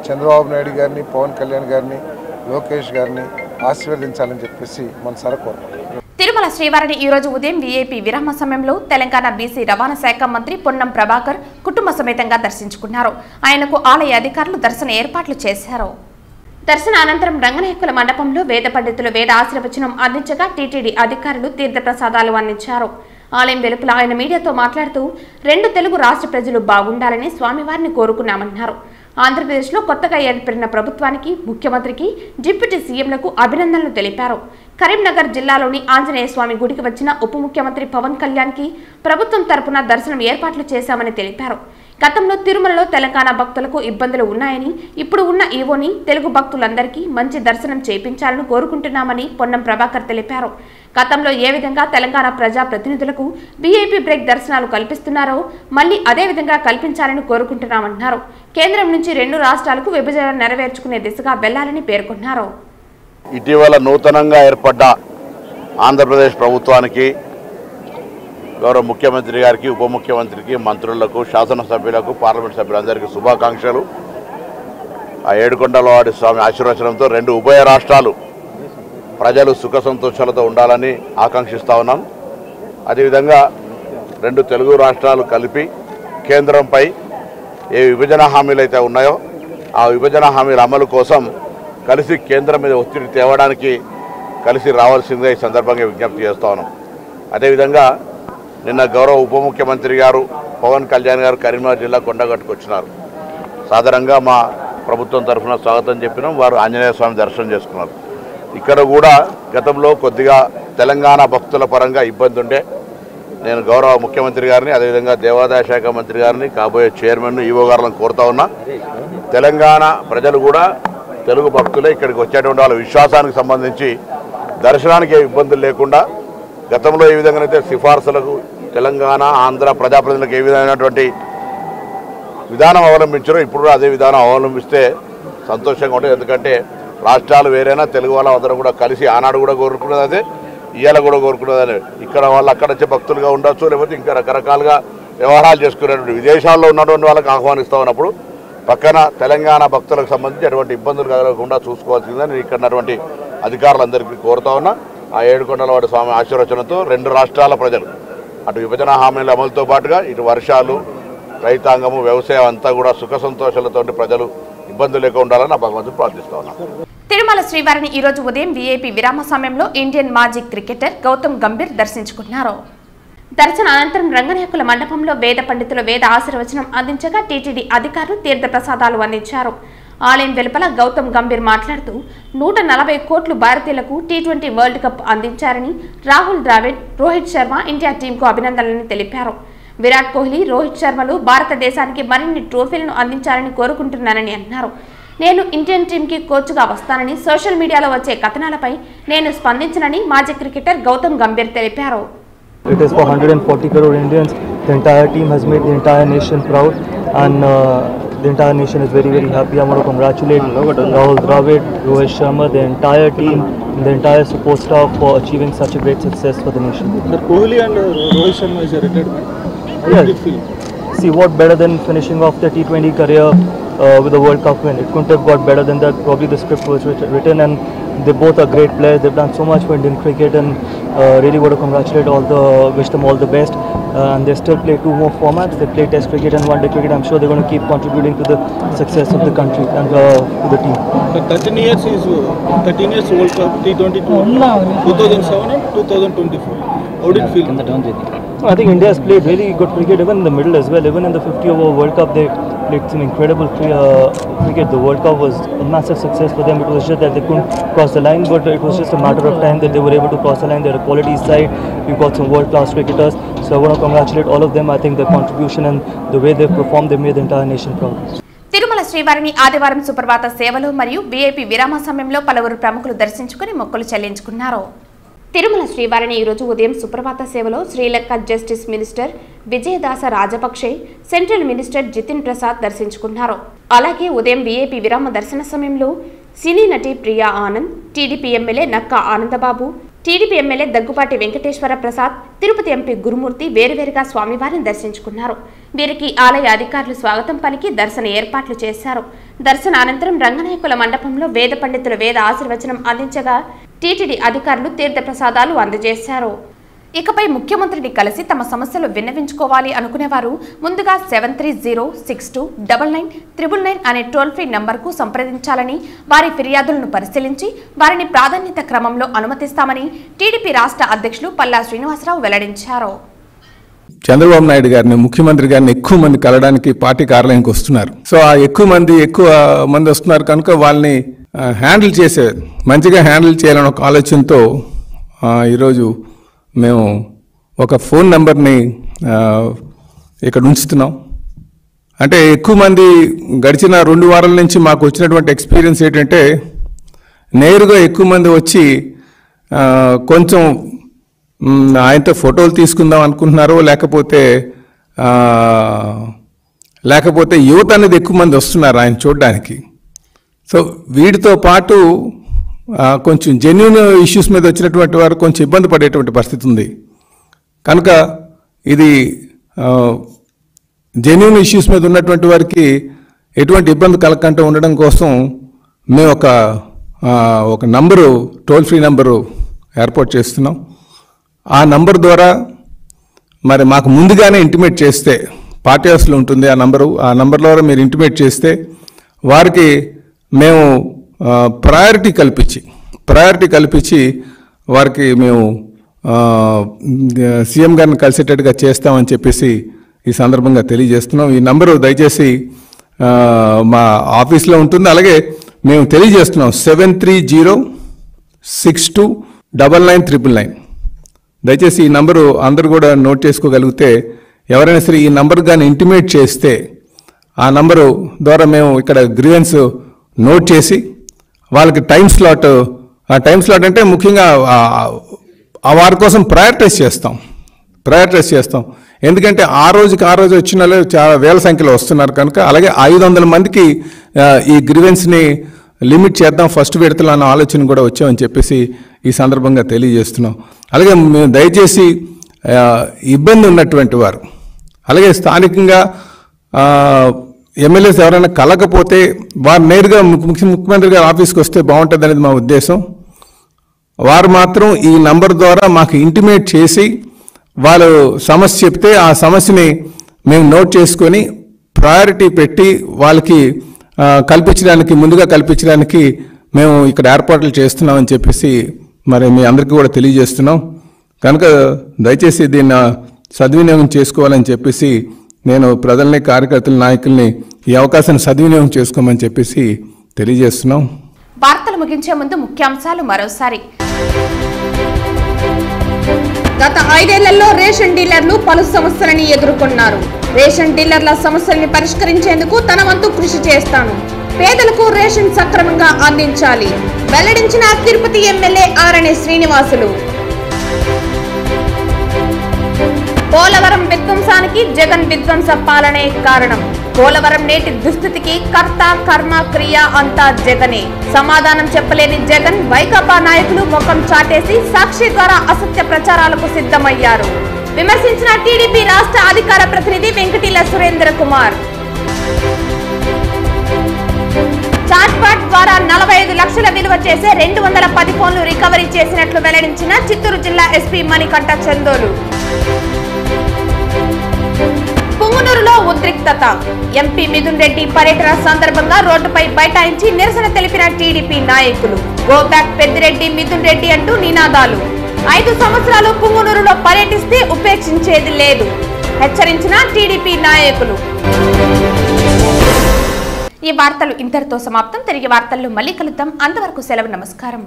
చంద్రబాబు నాయుడు గారిని, పవన్ కళ్యాణ్ గారిని, లోకేష్ గారిని ఆశీర్వదించాలని చెప్పేసి మనసారా కోరుతున్నాం. తిరుమల శ్రీవారిని ఈ రోజు ఉదయం వీఐపీ విరామ సమయంలో తెలంగాణ బీసీ రవాణా శాఖ మంత్రి పొన్నం ప్రభాకర్ కుటుంబ సమేతంగా దర్శించుకున్నారు. ఆయనకు ఆలయ అధికారులు దర్శన ఏర్పాట్లు చేశారు. దర్శన అనంతరం రంగనాయకుల మండపంలో వేద పండితులు వేద ఆశీర్వచనం అందించగా టీటీడీ అధికారులు తీర్థప్రసాదాలు అందించారు. ఆలయం వెలుపల ఆయన మీడియాతో మాట్లాడుతూ 2 తెలుగు రాష్ట్ర ప్రజలు బాగుండాలని స్వామివారిని కోరుకున్నామన్నారు. ఆంధ్రప్రదేశ్లో కొత్తగా ఏర్పడిన ప్రభుత్వానికి, ముఖ్యమంత్రికి, డిప్యూటీ సీఎంలకు అభినందనలు తెలిపారు. కరీంనగర్ జిల్లాలోని ఆంజనేయ స్వామి గుడికి వచ్చిన ఉప ముఖ్యమంత్రి పవన్ కళ్యాణ్కి ప్రభుత్వం తరపున దర్శనం ఏర్పాట్లు చేశామని తెలిపారు. గతంలో తిరుమలలో తెలంగాణ భక్తులకు ఇబ్బందులు ఉన్నాయని, ఇప్పుడు ఉన్న ఈవోని తెలుగు భక్తులందరికీ మంచి దర్శనం చేయించాలని కోరుకుంటున్నామని పొన్నం ప్రభాకర్ తెలిపారు. గతంలో ఏ విధంగా తెలంగాణ ప్రజా ప్రతినిధులకు వీఐపీ బ్రేక్ దర్శనాలు కల్పిస్తున్నారో మళ్లీ అదే విధంగా కల్పించాలని కోరుకుంటున్నామన్నారు. కేంద్రం నుంచి 2 రాష్ట్రాలకు విభజన నెరవేర్చుకునే దిశగా వెళ్లాలని పేర్కొన్నారు. ఇటీవల నూతనంగా ఏర్పడ్డ ఆంధ్రప్రదేశ్ ప్రభుత్వానికి, గౌరవ ముఖ్యమంత్రి గారికి, ఉప ముఖ్యమంత్రికి, మంత్రులకు, శాసనసభ్యులకు, పార్లమెంట్ సభ్యులందరికీ శుభాకాంక్షలు. ఆ ఏడుకొండలవాడి స్వామి ఆశీర్వచనంతో 2 ఉభయ రాష్ట్రాలు ప్రజలు సుఖ సంతోషాలతో ఉండాలని ఆకాంక్షిస్తూ ఉన్నాం. అదేవిధంగా 2 తెలుగు రాష్ట్రాలు కలిపి కేంద్రంపై ఏ విభజన హామీలు అయితే ఉన్నాయో ఆ విభజన హామీల అమలు కోసం కలిసి కేంద్రం మీద ఒత్తిడి తేవడానికి కలిసి రావాల్సిందిగా ఈ సందర్భంగా విజ్ఞప్తి చేస్తూ ఉన్నాం. అదేవిధంగా నిన్న గౌరవ ఉప ముఖ్యమంత్రి గారు పవన్ కళ్యాణ్ గారు కరీంనగర్ జిల్లా కొండగట్టుకు వచ్చినారు. సాధారణంగా మా ప్రభుత్వం తరఫున స్వాగతం చెప్పినాం. వారు ఆంజనేయ స్వామి దర్శనం చేసుకున్నారు. ఇక్కడ కూడా గతంలో కొద్దిగా తెలంగాణ భక్తుల పరంగా ఇబ్బంది ఉండే నేను గౌరవ ముఖ్యమంత్రి గారిని, అదేవిధంగా దేవాదాయ శాఖ మంత్రి గారిని, కాబోయే చైర్మన్, ఈవో గారులను కోరుతా ఉన్నా. తెలంగాణ ప్రజలు కూడా తెలుగు భక్తులే ఇక్కడికి వచ్చేటువంటి వాళ్ళ విశ్వాసానికి సంబంధించి దర్శనానికి ఏ ఇబ్బందులు లేకుండా గతంలో ఏ విధంగానైతే సిఫార్సులకు తెలంగాణ, ఆంధ్ర ప్రజాప్రతినిధులకు ఏ విధమైనటువంటి విధానం అవలంబించారో ఇప్పుడు కూడా అదే విధానం అవలంబిస్తే సంతోషంగా ఉంటుంది. ఎందుకంటే రాష్ట్రాలు వేరైనా తెలుగు వాళ్ళ అందరం కూడా కలిసి ఆనాడు కూడా కోరుకున్నది అదే, ఇవాళ కూడా కోరుకున్నది అదే. ఇక్కడ వాళ్ళు అక్కడ వచ్చే భక్తులుగా ఉండొచ్చు, లేకపోతే ఇంకా రకరకాలుగా వ్యవహారాలు చేసుకునేటువంటి విదేశాల్లో ఉన్నటువంటి వాళ్ళకి ఆహ్వానిస్తూ ఉన్నప్పుడు పక్కన తెలంగాణ భక్తులకు సంబంధించి అటువంటి ఇబ్బందులు కలగకుండా చూసుకోవాల్సిందని ఇక్కడ ఉన్నటువంటి అధికారులందరికీ కోరుతా ఉన్నా. ఆ ఏడుకొండలవాడి స్వామి ఆశీర్వచనంతో 2 రాష్ట్రాల ప్రజలు అటు విభజన హామీల అమలుతో పాటుగా ఇటు వర్షాలు, రైతాంగము, వ్యవసాయం అంతా కూడా సుఖ సంతోషాలతో ప్రజలు ఇబ్బందులు లేకుండా ఉండాలని నా భగవంతుడు ప్రార్థిస్తా ఉన్నాను. తిరుమల శ్రీవారిని ఈ రోజు ఉదయం వీఐపీ విరామ సమయంలో ఇండియన్ మాజీ క్రికెటర్ గౌతమ్ గంభీర్ దర్శించుకున్నారు. దర్శన అనంతరం రంగనాయకుల మండపంలో వేద పండితులు వేద ఆశీర్వచనం అందించగా టీటీడీ అధికారులు తీర్థ ప్రసాదాలు అందించారు. ఆలయం వెలుపల గౌతమ్ గంభీర్ మాట్లాడుతూ 140 కోట్లు భారతీయులకు T20 వరల్డ్ కప్ అందించారని, రాహుల్ ద్రావిడ్, రోహిత్ శర్మ ఇండియా టీంకు అభినందనలని తెలిపారు. విరాట్ కోహ్లీ, రోహిత్ శర్మలు భారతదేశానికి మరిన్ని ట్రోఫీలను అందించాలని కోరుకుంటున్నానని అన్నారు. నేను ఇండియన్ టీంకి కోచ్గా వస్తానని సోషల్ మీడియాలో వచ్చే కథనాలపై నేను స్పందించనని మాజీ క్రికెటర్ గౌతమ్ గంభీర్ తెలిపారు. It is for 140 crore Indians. The entire team has made the entire nation proud, and the entire nation is very, very happy. I want to congratulate Rahul Dravid, Rohit Sharma, the entire team, and the entire support staff for achieving such a great success for the nation. The Kohli and Rohit Sharma is a retired man. How did it feel? See, what better than finishing off the T20 career with a World Cup win? It couldn't have got better than that. Probably the script was written, and they both are great players. They've done so much for Indian cricket, and really want to congratulate wish them all the best. And they still play 2 more formats. They play Test cricket and One Day cricket. I'm sure they're going to keep contributing to the success of the country and to the team. The 13 years World Cup T20 2007 and 2024. How did it feel? I think India has played really good cricket even in the middle as well. Even in the 50-over World Cup, they played some incredible cricket. The World Cup was a massive success for them. It was just that they couldn't cross the line, but it was just a matter of time that they were able to cross the line. They're a quality side. We've got some world-class cricketers. So I want to congratulate all of them. I think their contribution and the way they've performed, they've made the entire nation proud. Tirumala శ్రీవారిని ఆదివారం సుప్రభాత సేవలు మరియు VIP విరామ సమయంలో పలువురు ప్రముఖులు దర్శించుకుని మొక్కులు చెల్లించుకున్నారు. తిరుమల శ్రీవారిని ఈరోజు ఉదయం సుప్రభాత సేవలో Sri Lanka justice minister Vijayadasa Rajapakshe, central minister Jitin Prasad దర్శించుకున్నారు. అలాగే ఉదయం వీఐపీ విరామ దర్శన సమయంలో సినీ నటి Priya Anand, TDP MLA Nakka Anandababu, TDP MLA Daggupati Venkateswara Prasad, Tirupati MP Gurumurthy వేరువేరుగా స్వామివారిని దర్శించుకున్నారు. వీరికి ఆలయ అధికారులు స్వాగతం పలికి దర్శన ఏర్పాట్లు చేశారు. దర్శన అనంతరం రంగనాయకుల మండపంలో వేద పండితుల వేద ఆశీర్వచనం అందించగా టీటీడీ అధికారులు తీర్థ ప్రసాదాలు అందజేశారు. ఇకపై ముఖ్యమంత్రిని కలిసి తమ సమస్యలు విన్నవించుకోవాలి అనుకునేవారు ముందుగా 7306299999 అనే టోల్ ఫ్రీ నంబర్కు సంప్రదించాలని, వారి ఫిర్యాదులను పరిశీలించి వారిని ప్రాధాన్యత క్రమంలో అనుమతిస్తామని టీడీపీ రాష్ట్ర అధ్యక్షులు పల్లా శ్రీనివాసరావు వెల్లడించారు. చంద్రబాబు నాయుడు గారిని, ముఖ్యమంత్రి గారిని ఎక్కువ మంది కలవడానికి పార్టీ కార్యాలయానికి వస్తున్నారు. సో ఆ ఎక్కువ మంది వస్తున్నారు కనుక వాళ్ళని మంచిగా హ్యాండిల్ చేయాలని ఒక ఆలోచనతో ఈరోజు మేము ఒక ఫోన్ నెంబర్ని ఇక్కడ ఉంచుతున్నాం. అంటే ఎక్కువ మంది గడిచిన 2 వారాల నుంచి మాకు వచ్చినటువంటి ఎక్స్పీరియన్స్ ఏంటంటే నేరుగా ఎక్కువ మంది వచ్చి కొంచెం ఆయనతో ఫోటోలు తీసుకుందాం అనుకుంటున్నారో లేకపోతే యువత అనేది ఎక్కువ మంది వస్తున్నారు ఆయన చూడడానికి. సో వీటితో పాటు కొంచెం జెన్యూన్ ఇష్యూస్ మీద వచ్చినటువంటి వారు కొంచెం ఇబ్బంది పడేటువంటి పరిస్థితి ఉంది. కనుక ఇది జెన్యూన్ ఇష్యూస్ మీద ఉన్నటువంటి వారికి ఎటువంటి ఇబ్బంది కలగకుండా ఉండడం కోసం మేము ఒక నంబరు, టోల్ ఫ్రీ నంబరు ఏర్పాటు చేస్తున్నాం. ఆ నంబర్ ద్వారా మరి మాకు ముందుగానే ఇంటిమేట్ చేస్తే, పార్టీ హౌస్లో ఉంటుంది ఆ నంబర్ ద్వారా మీరు ఇంటిమేట్ చేస్తే వారికి మేము ప్రయారిటీ కల్పించి వారికి మేము సీఎం గారిని కలిసేటట్టుగా చేస్తామని చెప్పేసి ఈ సందర్భంగా తెలియజేస్తున్నాం. ఈ నంబరు దయచేసి మా ఆఫీస్లో ఉంటుంది. అలాగే మేము తెలియజేస్తున్నాం 7306299999. దయచేసి ఈ నంబరు అందరూ కూడా నోట్ చేసుకోగలిగితే ఎవరైనా సరే ఈ నంబర్ కానీ ఇంటిమేట్ చేస్తే ఆ నంబరు ద్వారా మేము ఇక్కడ గ్రీవెన్స్ నోట్ చేసి వాళ్ళకి టైం స్లాట్ అంటే ముఖ్యంగా ఆ వారి కోసం ప్రయారిటైజ్ చేస్తాం. ఎందుకంటే ఆ రోజు వచ్చిన వాళ్ళు చాలా వేల సంఖ్యలో వస్తున్నారు కనుక. అలాగే 500 మందికి ఈ గ్రీవెన్స్ని లిమిట్ చేద్దాం ఫస్ట్ విడతలో అన్న ఆలోచన కూడా వచ్చామని చెప్పేసి ఈ సందర్భంగా తెలియజేస్తున్నాం. అలాగే మేము దయచేసి ఇబ్బంది ఉన్నటువంటి వారు, అలాగే స్థానికంగా ఎమ్మెల్యేస్ ఎవరైనా కలగకపోతే వారు నేరుగా ముఖ్యమంత్రి గారి ఆఫీస్కి వస్తే బాగుంటుంది అనేది మా ఉద్దేశం. వారు మాత్రం ఈ నంబర్ ద్వారా మాకు ఇంటిమేట్ చేసి వాళ్ళు సమస్య చెప్తే ఆ సమస్యని మేము నోట్ చేసుకొని ప్రయారిటీ పెట్టి వాళ్ళకి ముందుగా కల్పించడానికి మేము ఇక్కడ ఏర్పాట్లు చేస్తున్నామని చెప్పేసి మరి మీ అందరికీ కూడా తెలియజేస్తున్నాం. కనుక దయచేసి దీన్ని సద్వినియోగం చేసుకోవాలని చెప్పేసి నేను ప్రజల్ని, కార్యకర్తల, నాయకుల్ని ఈ అవకాశాన్ని సద్వినియోగం చేసుకోమని చెప్పేసి తెలియజేస్తున్నాం. వార్తలు ముగించే ముందు ముఖ్యాంశాలు మరోసారి. గత 5 ఏళ్లలో రేషన్ డీలర్లు పలు సమస్యలను ఎదుర్కొన్నారు. రేషన్ డీలర్ల సమస్యల్ని పరిష్కరించేందుకు తన వంతు కృషి చేస్తాను. పేదలకు రేషన్ సక్రమంగా అందించాలి వెల్లడించిన తిరుపతి ఎమ్మెల్యే ఆరణి శ్రీనివాసులు. పోలవరం విధ్వంసానికి జగన్ విధ్వంస పాలనే కారణం. పోలవరం నేటి దుస్థితికి కర్త, కర్మ, క్రియ అంతా జగనే. సమాధానం చెప్పలేని జగన్ వైకాపా నాయకులు ముఖం చాటేసి సాక్షి ద్వారా అసత్య ప్రచారాలకు సిద్ధమయ్యారు. విమర్శించిన టీడీపీ రాష్ట్ర అధికార ప్రతినిధి వెంకటీల సురేంద్ర కుమార్. చాట్బాట్ ద్వారా 45 లక్షల విలువ చేసే 210 ఫోన్లు రికవరీ చేసినట్లు వెల్లడించిన చిత్తూరు జిల్లా ఎస్పీ మణికంఠ చందోలు. పుంగునూరులో ఉద్రిక్తత. ఎంపీ మిథున్ రెడ్డి పర్యటన సందర్భంగా రోడ్డుపై బైఠాయించి నిరసన తెలిపిన టీడీపీ నాయకులు. గో బ్యాక్ పెద్దిరెడ్డి, మిథున్ రెడ్డి అంటూ నినాదాలు. 5 సంవత్సరాలు పుంగునూరులో పర్యటిస్తే ఉపేక్షించేది లేదు హెచ్చరించిన టీడీపీ నాయకులు. ఈ వార్తలు ఇంతటితో సమాప్తం. తిరిగి వార్తల్లో మళ్ళీ కలుద్దాం. అంతవరకు సెలవు. నమస్కారం.